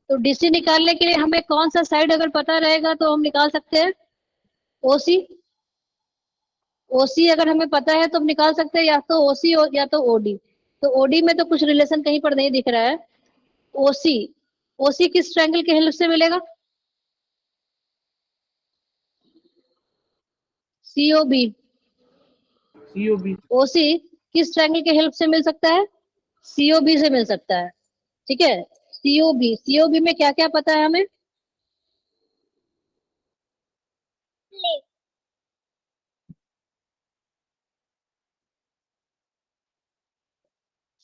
तो डीसी निकालने के लिए हमें कौन सा साइड अगर पता रहेगा तो हम निकाल सकते हैं? ओसी। ओसी अगर हमें पता है तो हम निकाल सकते हैं या तो ओसी या तो ओडी। तो ओडी में तो कुछ रिलेशन कहीं पर नहीं दिख रहा है। ओसी, ओसी किस ट्रायंगल के हेल्प से मिलेगा? सीओबी। COB। ओसी किस ट्रायंगल के हेल्प से मिल सकता है? सीओबी से मिल सकता है। ठीक है, सीओबी, सीओबी में क्या क्या पता है हमें?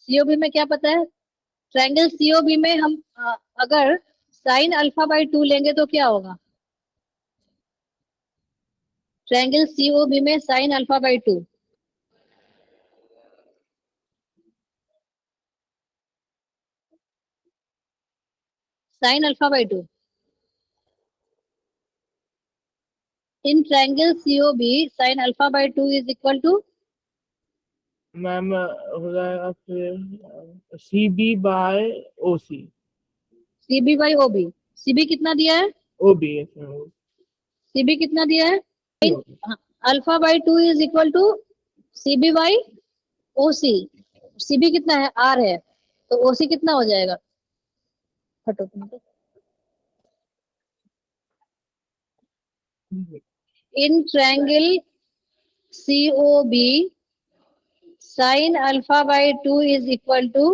सीओबी में क्या पता है? ट्रायंगल सीओबी में हम अगर साइन अल्फा बाई 2 लेंगे तो क्या होगा? ट्रायंगल सीओबी में sine alpha by 2, sine alpha by 2। In triangle COB sine alpha by 2 is equal to ma'am हो जाएगा फिर CB/OC। CB by OB. CB कितना दिया है? OB। सीबी कितना दिया है? Alpha by 2 is equal to CB by OC. CB कितना है? आर है, तो ओसी कितना हो जाएगा? हटो तुम तो। In triangle COB sine alpha by 2 is equal to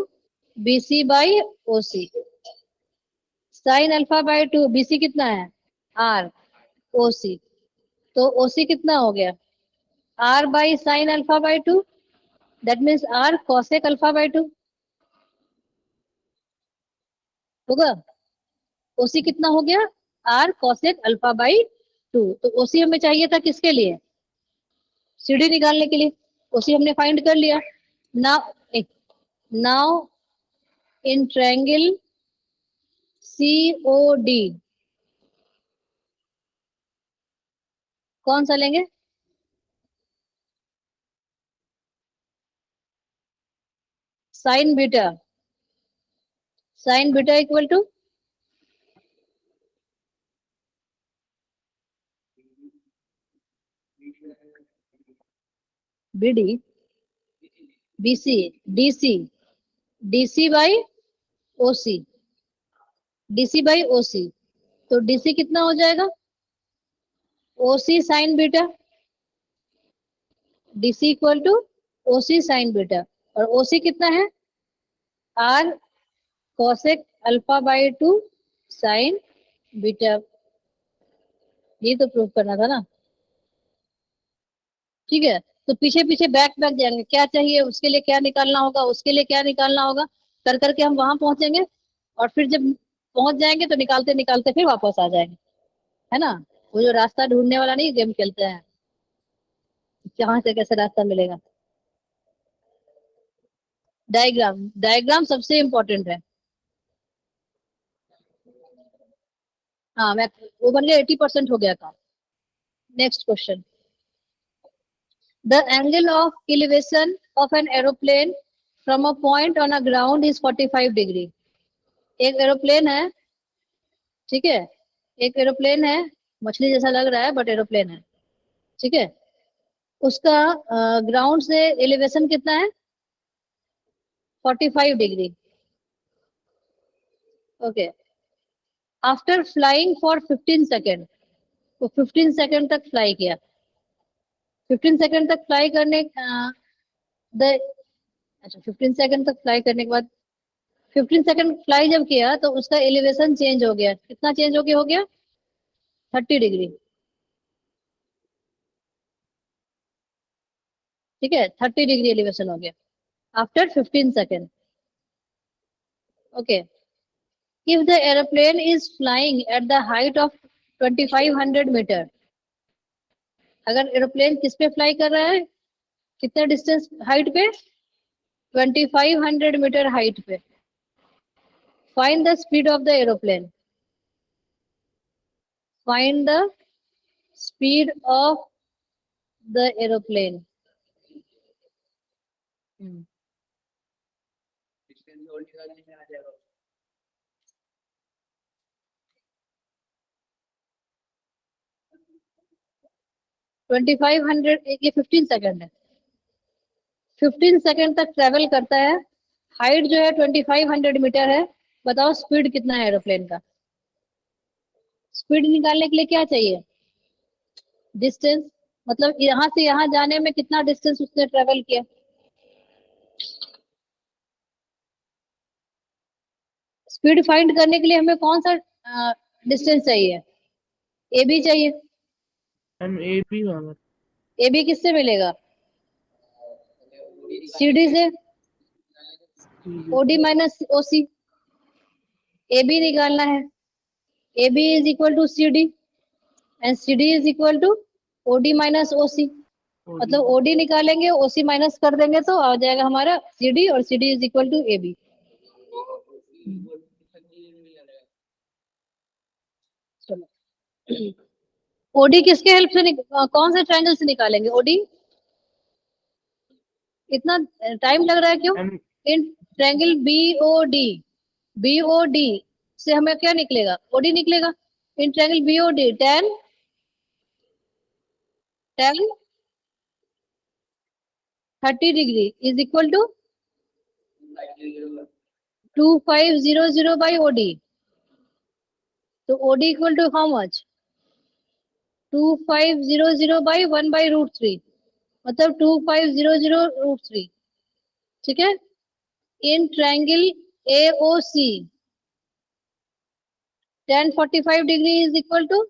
BC by OC. Sine alpha by 2, BC कितना है? आर। ओसी, तो ओसी कितना हो गया? R by sine alpha by 2, that means R cosec alpha by 2 होगा। ओसी कितना हो गया? R cosec alpha by 2। तो ओसी हमें चाहिए था किसके लिए? सीडी निकालने के लिए। ओसी हमने फाइंड कर लिया। Now, now in triangle COD कौन सा लेंगे? Sine beta. Sine beta equal to BD, BC, DC, DC by OC, DC by OC, तो DC कितना हो जाएगा? OC sine beta, DC equal to OC sine beta, और OC कितना है? R cosec alpha by 2 sine beta. ये तो prove करना था ना, ठीक है। तो पीछे पीछे बैक बैक जाएंगे, क्या चाहिए उसके लिए क्या निकालना होगा, उसके लिए क्या निकालना होगा, कर करके हम वहां पहुंचेंगे, और फिर जब पहुंच जाएंगे तो निकालते निकालते फिर वापस आ जाएंगे, है ना। वो जो रास्ता ढूंढने वाला नहीं गेम खेलते हैं, कहाँ से कैसे रास्ता मिलेगा। डायग्राम, डायग्राम सबसे इम्पोर्टेंट है। हाँ, मैं वो बन गया, 80% हो गया काम। Next question, the angle of elevation of an aeroplane from a point on a ground is 45 degree. एक एरोप्लेन है, ठीक है, एक एरोप्लेन है, मछली जैसा लग रहा है बट एरोप्लेन है, ठीक है। उसका ग्राउंड से एलिवेशन कितना है? 45 degree, okay. After flying for 15 second, वो 15 सेकेंड तक फ्लाई किया। 15 सेकेंड तक फ्लाई करने द अच्छा 15 सेकेंड तक फ्लाई करने के बाद 15 सेकेंड फ्लाई जब किया तो उसका एलिवेशन चेंज हो गया, कितना चेंज हो गया? 30 डिग्री, ठीक है, 30 डिग्री एलिवेशन हो गया after 15 second, okay. If the aeroplane is flying at the height of 2500 metre, अगर एरोप्लेन किस पे फ्लाई कर रहा है, कितना डिस्टेंस हाइट पे? 2500 मीटर हाइट पे। Find the speed of the aeroplane, find the speed of the aeroplane. 2500, ये 15 सेकेंड है, 15 सेकेंड तक ट्रेवल करता है, हाइट जो है 2500 मीटर है। बताओ स्पीड कितना है एरोप्लेन का? स्पीड निकालने के लिए क्या चाहिए? डिस्टेंस, मतलब यहाँ से यहाँ जाने में कितना डिस्टेंस उसने ट्रेवल किया। स्पीड फाइंड करने के लिए हमें कौन सा डिस्टेंस चाहिए? ए बी चाहिए। हम ए बी मांगा। ए बी किससे मिलेगा? सी डी से, O D minus O C. A B निकालना है, A B is equal to C D and C D is equal to O D minus O C. मतलब O D निकालेंगे, ओ सी minus कर देंगे तो आ जाएगा हमारा सी डी, और C D is equal to A B. चलो, ओडी किसके हेल्प से कौन से ट्रायंगल से निकालेंगे ओडी? इतना टाइम लग रहा है क्यों? हम इन ट्रायंगल बीओडी, बीओडी से हमें क्या निकलेगा? ओडी निकलेगा। In triangle BOD tan 30 degree is equal to 2500 by OD. तो OD equal to how much? 2500 by 1 by root 3, मतलब 2500 √3, ठीक है। In triangle AOC tan 45 degree is equal to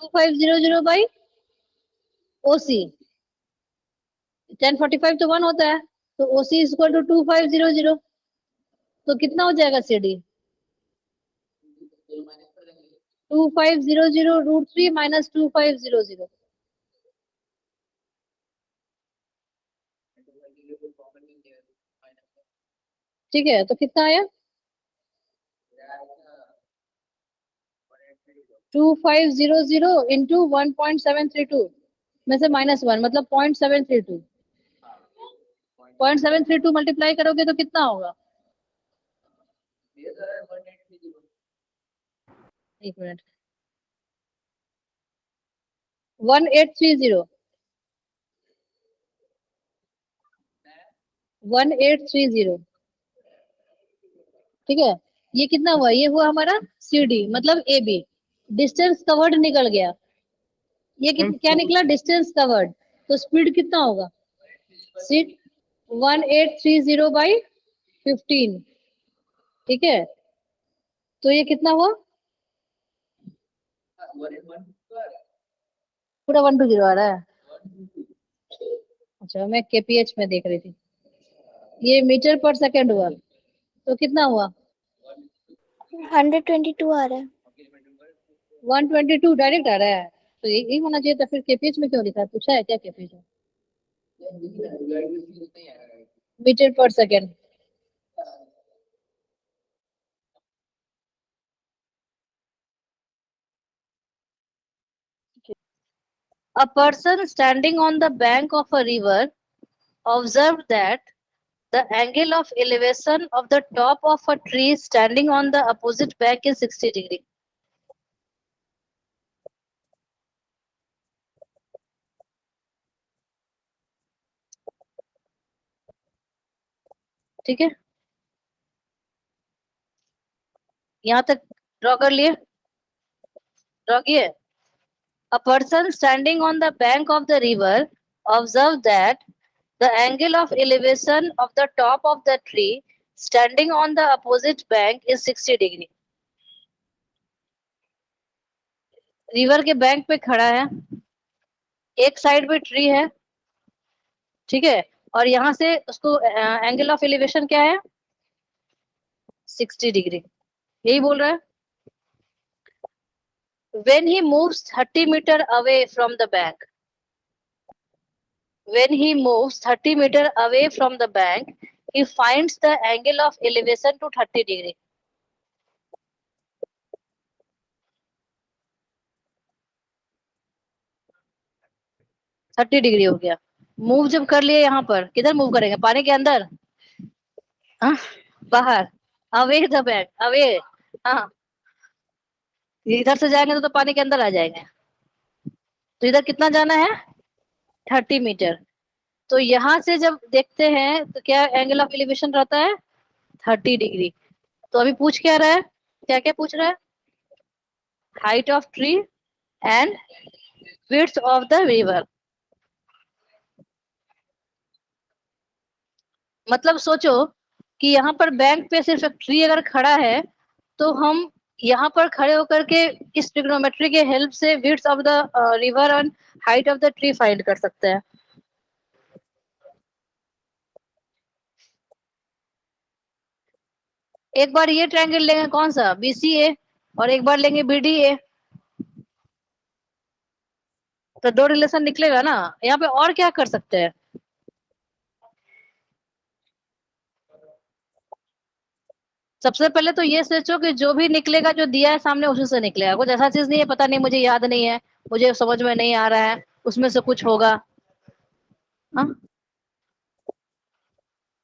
2500 by OC। tan 45 तो 1 होता है, तो OC इज इक्वल टू 2500, तो कितना हो जाएगा CD? 2500 √3 माइनस 2500, ठीक है। तो कितना आया? 2500 इंटू 1.732 में से -1, मतलब 0.732, 0.732 मल्टीप्लाई करोगे तो कितना होगा? एक मिनट, 1830 1830 ठीक है। ये कितना हुआ? ये हुआ हमारा CD मतलब AB। डिस्टेंस कवर्ड निकल गया। ये क्या निकला? Distance covered. तो स्पीड कितना होगा? 1830 बाई 15। ठीक है, तो ये कितना हुआ? पूरा 120 आ रहा है। अच्छा, मैं KPH में देख रही थी। ये मीटर पर सेकंड हुआ, तो कितना हुआ? 122 आ रहा है। 122 डायरेक्ट आ रहा है, तो यही होना चाहिए था। फिर KPH में क्यों लिखा है? पूछा है क्या KPH में? मीटर पर second. A person standing on the bank of a river observed that the angle of elevation of the top of a tree standing on the opposite bank is 60 degree. ठीक है, यहाँ तक draw कर लिए? Draw किए? A person standing on the bank of the river observed that the angle of elevation of the top of the tree standing on the opposite bank is 60 degree. River के bank पे खड़ा है, एक side पे tree है, ठीक है, और यहाँ से उसको एंगल ऑफ एलिवेशन क्या है? 60 डिग्री। यही बोल रहा है। When he moves 30 meter away from the bank, when he moves 30 meter away from the bank, he finds the angle of elevation to 30 degree. Thirty degree हो गया। मूव जब कर लिए यहाँ पर, किधर मूव करेंगे? पानी के अंदर? हाँ, बाहर। Away the bank, away. हाँ, इधर से जाएंगे तो पानी के अंदर आ जाएंगे। तो इधर कितना जाना है? 30 मीटर। तो यहाँ से जब देखते हैं तो क्या एंगल ऑफ एलिवेशन रहता है? 30 डिग्री। तो अभी पूछ क्या रहा है? क्या क्या पूछ रहा है? Height of tree and width of the river. मतलब सोचो कि यहाँ पर बैंक पे सिर्फ एक ट्री अगर खड़ा है तो हम यहाँ पर खड़े होकर के इस ट्रिग्नोमेट्री के हेल्प से width of the river and height of the tree find कर सकते हैं। एक बार ये ट्रायंगल लेंगे, कौन सा? BCA, और एक बार लेंगे BDA, तो दो रिलेशन निकलेगा ना। यहाँ पे और क्या कर सकते हैं? सबसे पहले तो ये सोचो कि जो भी निकलेगा, जो दिया है सामने, उसी से निकलेगा। कुछ ऐसा चीज नहीं है पता नहीं, मुझे याद नहीं है, मुझे समझ में नहीं आ रहा है, उसमें से कुछ होगा। हाँ,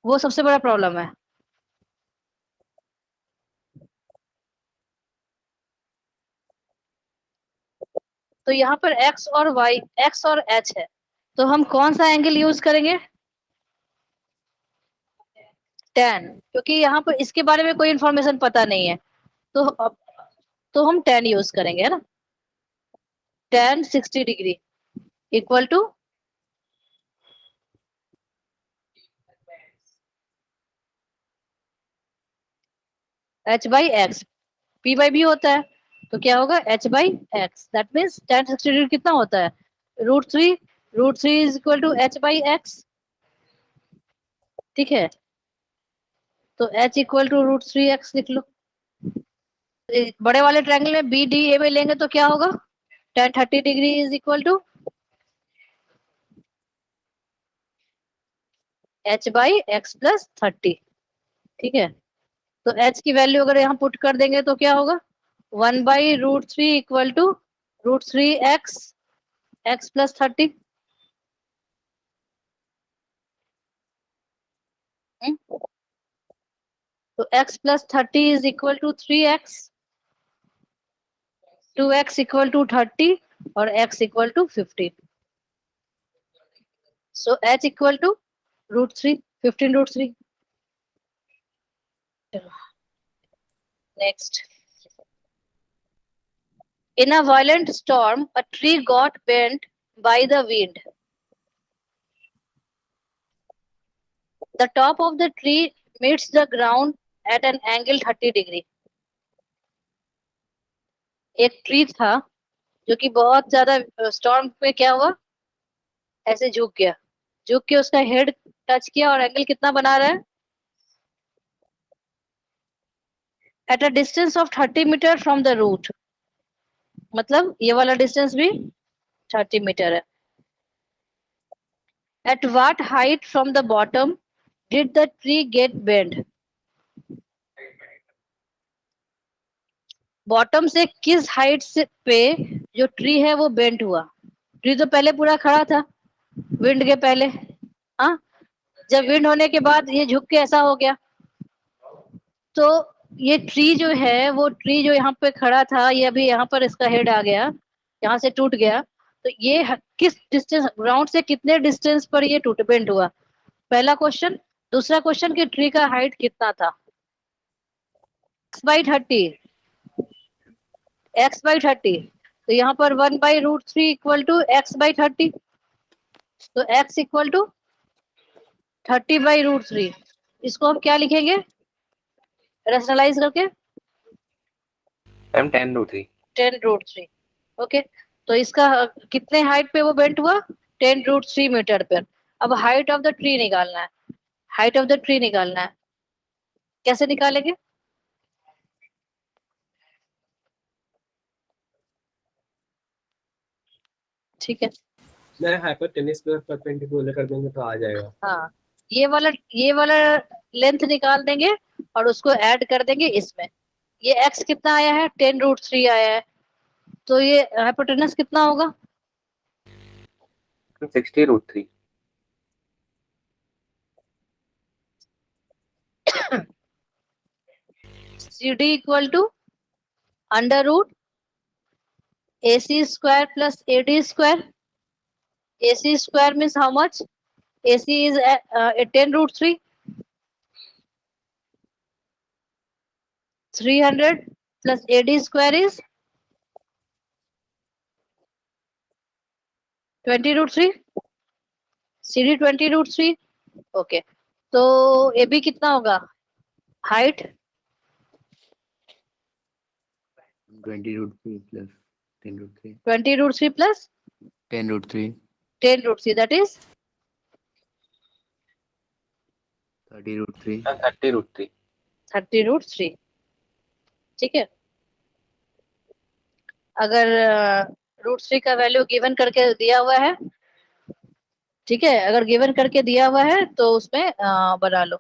वो सबसे बड़ा प्रॉब्लम है। तो यहाँ पर x और y, x और h है, तो हम कौन सा एंगल यूज करेंगे? tan, क्योंकि यहाँ पर इसके बारे में कोई इंफॉर्मेशन पता नहीं है, तो हम tan यूज करेंगे, है ना। tan 60 degree equal to h by x. p by b होता है, तो क्या होगा? h by x. That means tan 60 degree कितना होता है? √3। √3 is equal to h by x. ठीक है, तो h इक्वल टू √3x लिख लो। बड़े वाले ट्रायंगल में BDA में लेंगे तो क्या होगा? tan 30 degree is equal to h by x plus 30। ठीक है, तो h की वैल्यू अगर यहाँ पुट कर देंगे तो क्या होगा? 1 by √3 equal to √3x x plus 30। तो x plus 30 is equal to 3x, 2x equal to 30, और x equal to 50. So h equal to √3, 15 √3. Next. In a violent storm, a tree got bent by the wind. The top of the tree meets the ground at an angle 30 degree. एक tree था जो कि बहुत ज्यादा storm में क्या हुआ, ऐसे झुक गया, झुक के उसका हेड टच किया और एंगल कितना बना रहा है, at a distance of 30 metre from the root. मतलब ये वाला डिस्टेंस भी 30 मीटर है. At what height from the bottom did the tree get bend. Bottom से किस हाइट से पे जो ट्री है वो बेंड हुआ. ट्री तो पहले पूरा खड़ा था विंड के पहले, हाँ, जब विंड होने के बाद ये झुक के ऐसा हो गया. तो ये ट्री जो है, वो ट्री जो यहाँ पे खड़ा था, ये अभी यहाँ पर इसका हेड आ गया, यहाँ से टूट गया. तो ये किस डिस्टेंस, ग्राउंड से कितने डिस्टेंस पर ये टूट बेंड हुआ, पहला क्वेश्चन. दूसरा क्वेश्चन कि ट्री का हाइट कितना था, x/30, x/30. तो यहाँ पर 1/√3 इक्वल टू x/30. तो x इक्वल टू 30/√3. इसको हम क्या लिखेंगे रैशनलाइज करके, मैम 10√3. 10√3. ओके, तो इसका कितने हाइट पे वो बेंट हुआ, 10√3 मीटर पर. अब हाइट ऑफ द ट्री निकालना है, हाइट ऑफ द ट्री निकालना है. कैसे निकालेंगे, ठीक है. मैं हाइपोटेन्यूज पर परपेंडिकुलर कर देंगे तो आ जाएगा. हाँ, ये वाला लेंथ निकाल देंगे और उसको ऐड कर देंगे इसमें. ये x कितना आया है, 10√3 आया है. तो ये हाइपोटेनस कितना होगा, 60√3. CD equal to √AC square plus AD square. AC square means how much, AC is 10√3, 300 plus AD square is 20√3, CD 20√3. Okay, तो AB कितना होगा, height 20√3 plus 10√3. 20√3 plus 10√3. 10√3, that is 30√3. 30√3. 30√3. ठीक है. अगर √3 का वैल्यू गिवन करके दिया हुआ है, ठीक है, अगर गिवन करके दिया हुआ है तो उसमें बना लो.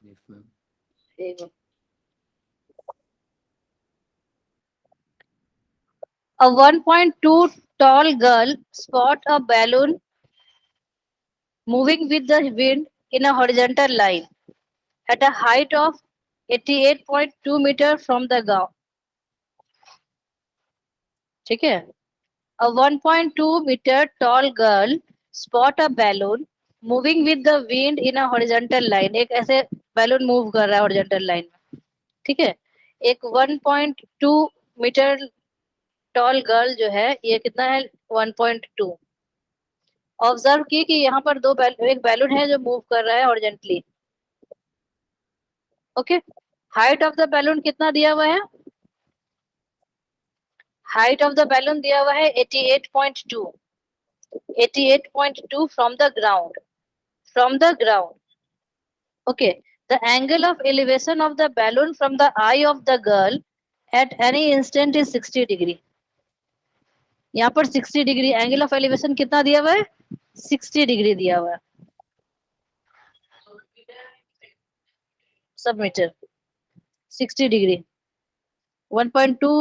Yes, ma'am. A 1.2 tall girl spot a balloon moving with the wind in a horizontal line at a height of 88.2 meter from the ground. ठीक है. A 1.2 meter tall girl spot a balloon moving with the wind in a horizontal line. एक ऐसे balloon move कर रहा है horizontal line में, ठीक है. एक 1.2 मीटर टॉल गर्ल जो है, ये कितना है 1.2. ऑब्जर्व की कि यहाँ पर एक बैलून है जो मूव कर रहा है horizontally. Okay, height of the balloon कितना दिया हुआ है, हाइट ऑफ द बैलून दिया हुआ है 88.2, 88.2 from the ground, from the ground. Okay, the angle of elevation of the balloon from the I of the girl at any instant is 60 degree. यहाँ पर 60 degree angle of elevation कितना दिया हुआ है, 60 degree दिया हुआ है. सब मीटर 60 डिग्री, 1.2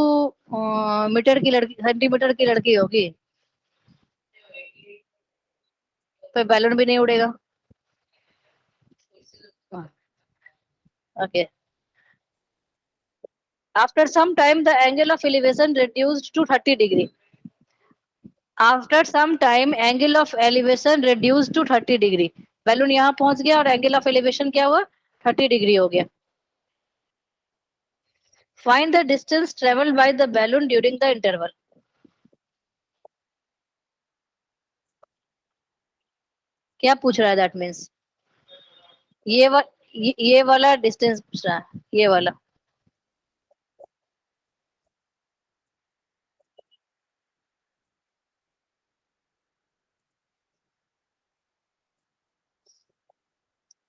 मीटर की लड़की, सेंटीमीटर की लड़की होगी तो बैलून भी नहीं उड़ेगा. Okay, after some time the angle of elevation reduced to 30 degree. After some time angle of elevation reduce to 30 degree. Balloon यहाँ पहुंच गया और एंगल ऑफ एलिवेशन क्या हुआ, 30 डिग्री हो गया। Find the distance travelled by the balloon during the interval. क्या पूछ रहा है, दैट मीन्स ये वाला डिस्टेंस पूछ रहा है, ये वाला।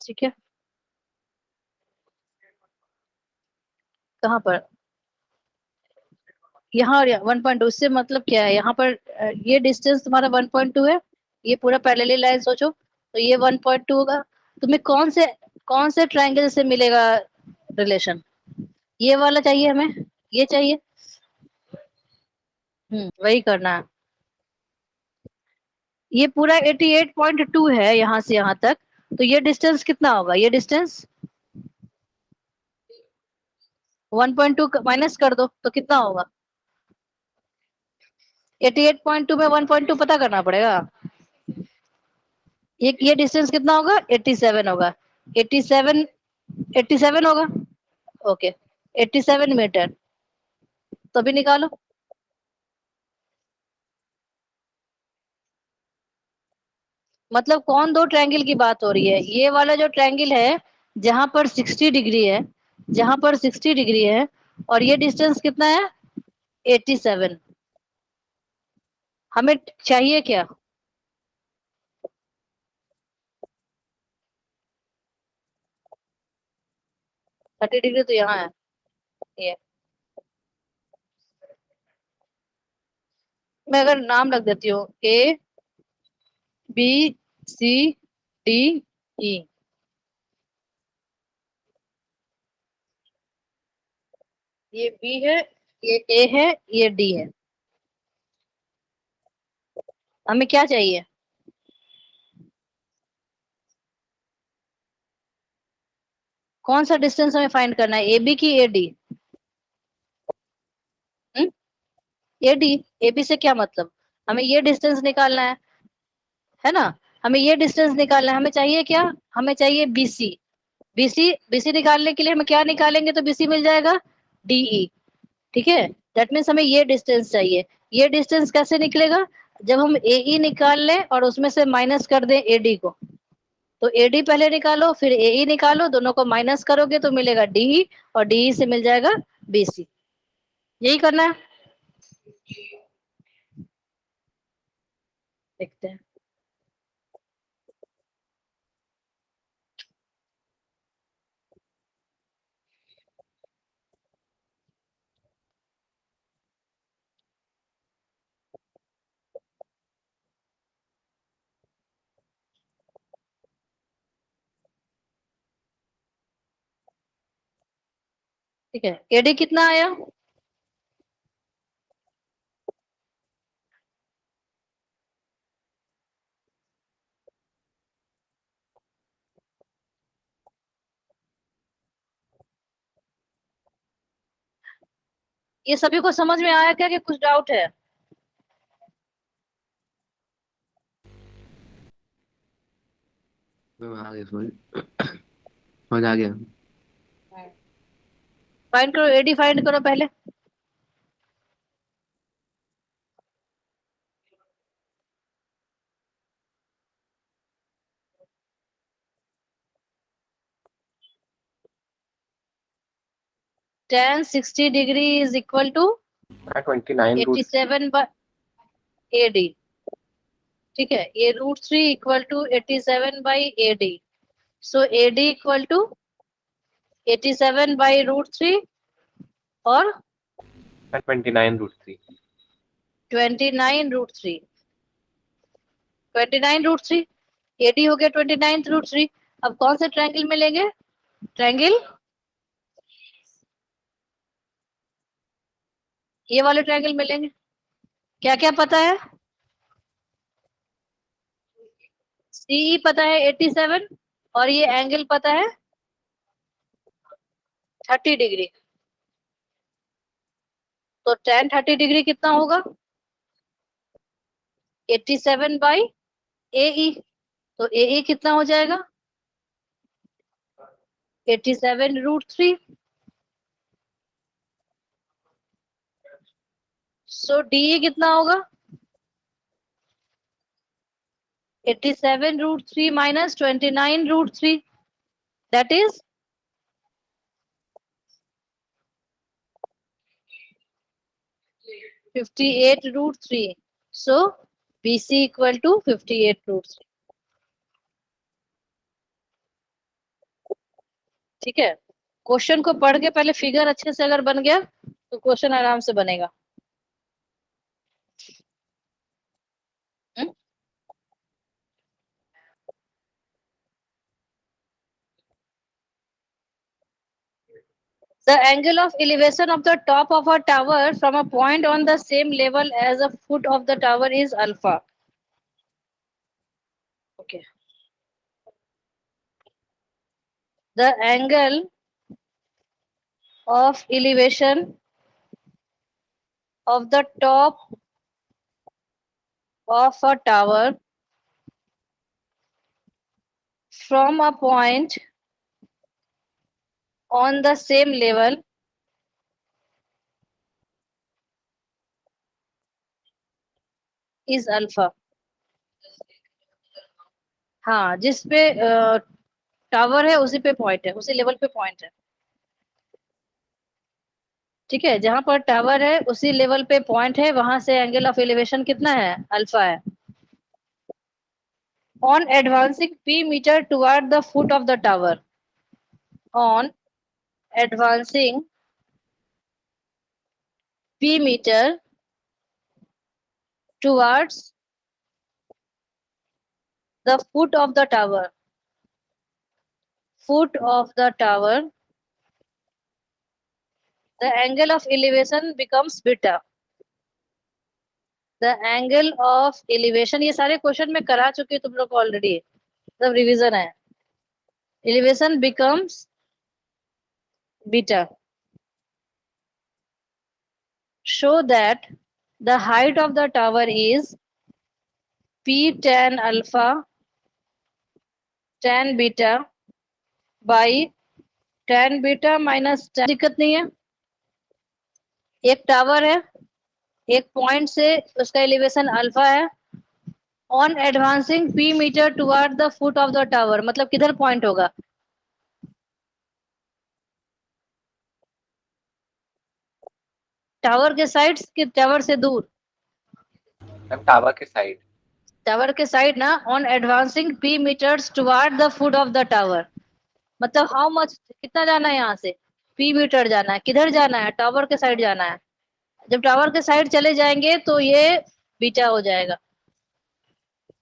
ठीक है, कहाँ पर, यहाँ और 1.2, इससे मतलब क्या है, यहाँ पर ये डिस्टेंस तुम्हारा 1.2 है, ये पूरा पैरेलल लाइन सोचो, तो ये 1.2 होगा। तुम्हें कौन से ट्रायंगल से मिलेगा रिलेशन, ये वाला चाहिए हमें, ये चाहिए, वही करना है। ये पूरा 88.2 है यहाँ से यहाँ तक, तो ये डिस्टेंस कितना होगा, ये डिस्टेंस 1.2 माइनस कर दो तो कितना होगा, 88.2 में 1.2 पता करना पड़ेगा। ये डिस्टेंस कितना होगा, 87 होगा, 87 87 होगा, ओके 87 मीटर, तो भी निकालो। मतलब कौन दो ट्रायंगल की बात हो रही है, ये वाला जो ट्रायंगल है जहां पर 60 डिग्री है, जहां पर 60 डिग्री है, और ये डिस्टेंस कितना है, 87। हमें चाहिए क्या, 30 डिग्री तो यहाँ है, ये मैं अगर नाम रख देती हूँ, ए बी सी डी ई, ये बी है, ये ए है, ये डी है। हमें क्या चाहिए, कौन सा डिस्टेंस हमें फाइंड करना है, ए बी की A D, A D, A B से क्या मतलब, हमें ये डिस्टेंस निकालना है ना, हमें ये डिस्टेंस निकालना है, हमें चाहिए क्या, हमें चाहिए बीसी, बीसी निकालने के लिए हम क्या निकालेंगे तो बीसी मिल जाएगा, डीई। ठीक है, दैट मीन्स हमें ये डिस्टेंस चाहिए। ये डिस्टेंस कैसे निकलेगा, जब हम एई निकाल लें और उसमें से माइनस कर दें एडी को, तो एडी पहले निकालो फिर एई निकालो, दोनों को माइनस करोगे तो मिलेगा डीई, और डीई से मिल जाएगा बीसी। यही करना है, देखते हैं। ठीक है, एडी कितना आया, ये सभी को समझ में आया क्या कि कुछ डाउट है, आ गया समझ आ गया। फाइंड करो, एडी फाइंड करो पहले। tan 60 degree is equal to 29 root 87 by AD. ठीक है, ये √3 equal to 87 by AD, so AD equal to 87 by √3 और 29 रूट 3। 29 √3 एडी हो गया 29 √3। अब कौन से ट्रायंगल में लेंगे, ट्रायंगल ये वाले ट्रायंगल में लेंगे। क्या क्या पता है, सीई पता है 87, और ये एंगल पता है 30 डिग्री, तो tan 30 डिग्री कितना होगा, 87 बाई AE, तो AE कितना हो जाएगा 87√3। सो DE कितना होगा 87√3 minus 29√3, that is 58√3। So BC equal to 58√3। ठीक है, क्वेश्चन को पढ़ के पहले फिगर अच्छे से अगर बन गया तो क्वेश्चन आराम से बनेगा। The angle of elevation of the top of a tower from a point on the same level as a foot of the tower is alpha. Okay. The angle of elevation of the top of a tower from a point on the same level is alpha. हाँ, जिस पे tower है उसी पे point है, उसी level पे point है। ठीक है, जहां पर टावर है उसी लेवल पे पॉइंट है, वहां से एंगल ऑफ एलिवेशन कितना है अल्फा है। On advancing p meter toward the foot of the tower, on advancing p meter towards the foot of the tower, the angle of elevation becomes beta. The angle of elevation, ये सारे question में करा चुकी तुम लोग already, सब revision है। Elevation becomes beta. Show that the height of the tower is p tan alpha tan beta by tan beta minus tan, दिक्कत नहीं है। एक टावर है, एक पॉइंट से उसका एलिवेशन अल्फा है। On advancing p metre toward the foot of the tower, मतलब किधर पॉइंट होगा टावर के साइड कि टावर से दूर, टावर के साइड, टावर के साइड ना। On advancing p metres toward the foot of the tower, मतलब हाउ मच, कितना जाना है यहाँ से p मीटर जाना है, किधर जाना है टावर के साइड जाना है। जब टावर के साइड चले जाएंगे तो ये बीटा हो जाएगा।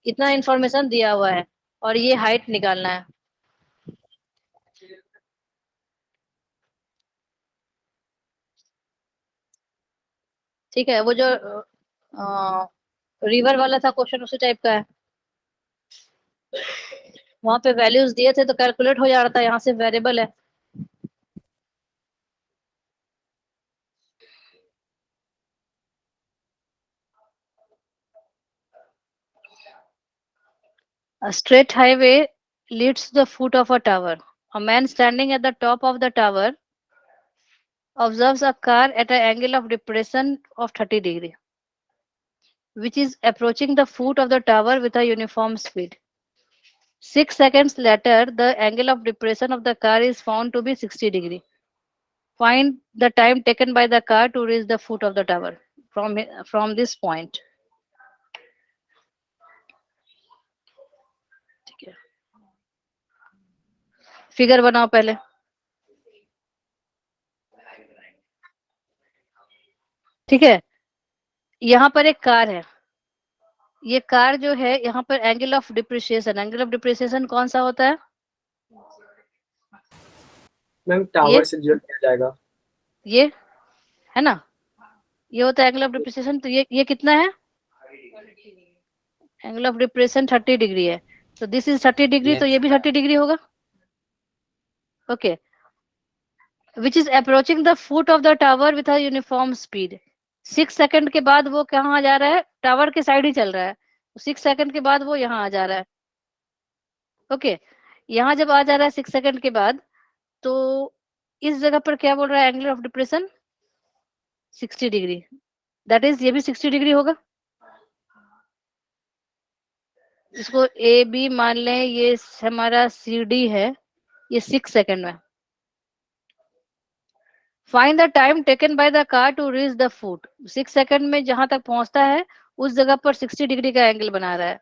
इतना इंफॉर्मेशन दिया हुआ है और ये हाइट निकालना है। ठीक है, वो जो रिवर वाला था क्वेश्चन उसी टाइप का है। वहां पे वैल्यूज दिए थे तो कैलकुलेट हो जा रहा था, यहाँ से वेरिएबल है। A straight highway leads to the foot of a tower. A man standing at the top of the tower observes a car at an angle of depression of 30 degree, which is approaching the foot of the tower with a uniform speed. 6 seconds later, the angle of depression of the car is found to be 60 degree. Find the time taken by the car to reach the foot of the tower from this point. ठीक है, figure बनाओ पहले। ठीक है, यहाँ पर एक car है, ये कार जो है यहाँ पर एंगल ऑफ डिप्रिसिएशन कौन सा होता है मैम? टावर से जो किया जाएगा ये है ना, ये होता है एंगल ऑफ डिप्रिसिएशन। तो ये कितना है एंगल ऑफ डिप्रेशन 30 डिग्री है, तो दिस इज 30 डिग्री, तो ये भी 30 डिग्री होगा। Okay, which is approaching the foot of the tower with a uniform speed. 6 second के बाद वो कहाँ जा रहा है, टावर के साइड ही चल रहा है। 6 सेकंड के बाद वो यहाँ आ जा रहा है। ओके, यहाँ जब आ जा रहा है 6 सेकंड के बाद, तो इस जगह पर क्या बोल रहा है, angle of depression 60 degree, that is ये भी 60 डिग्री होगा। इसको ए बी मान लें, ये हमारा सी डी है, ये 6 सेकंड में। Find the time taken by the car to reach the foot. 6 second में जहां तक पहुंचता है उस जगह पर 60 डिग्री का एंगल बना रहा है।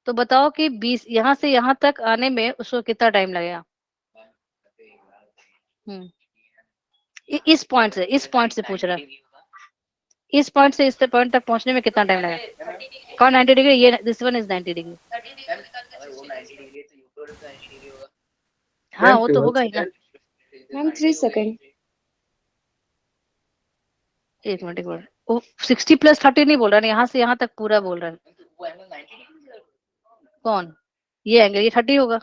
तो बताओ कि 20 यहाँ से यहाँ तक आने में उसको कितना टाइम लगेगा। इस पॉइंट से पूछ रहा है, इस पॉइंट से इस पॉइंट तक पहुंचने में कितना टाइम लगेगा। कौन 90 डिग्री, ये दिस वन इज 90 डिग्री। हाँ वो तो होगा ही ना। Ma'am 3 second. एक मिनट वो 60 + 30 नहीं बोल रहा है, यहाँ से यहाँ तक पूरा बोल रहा है। कौन, ये एंगल, ये 30 होगा।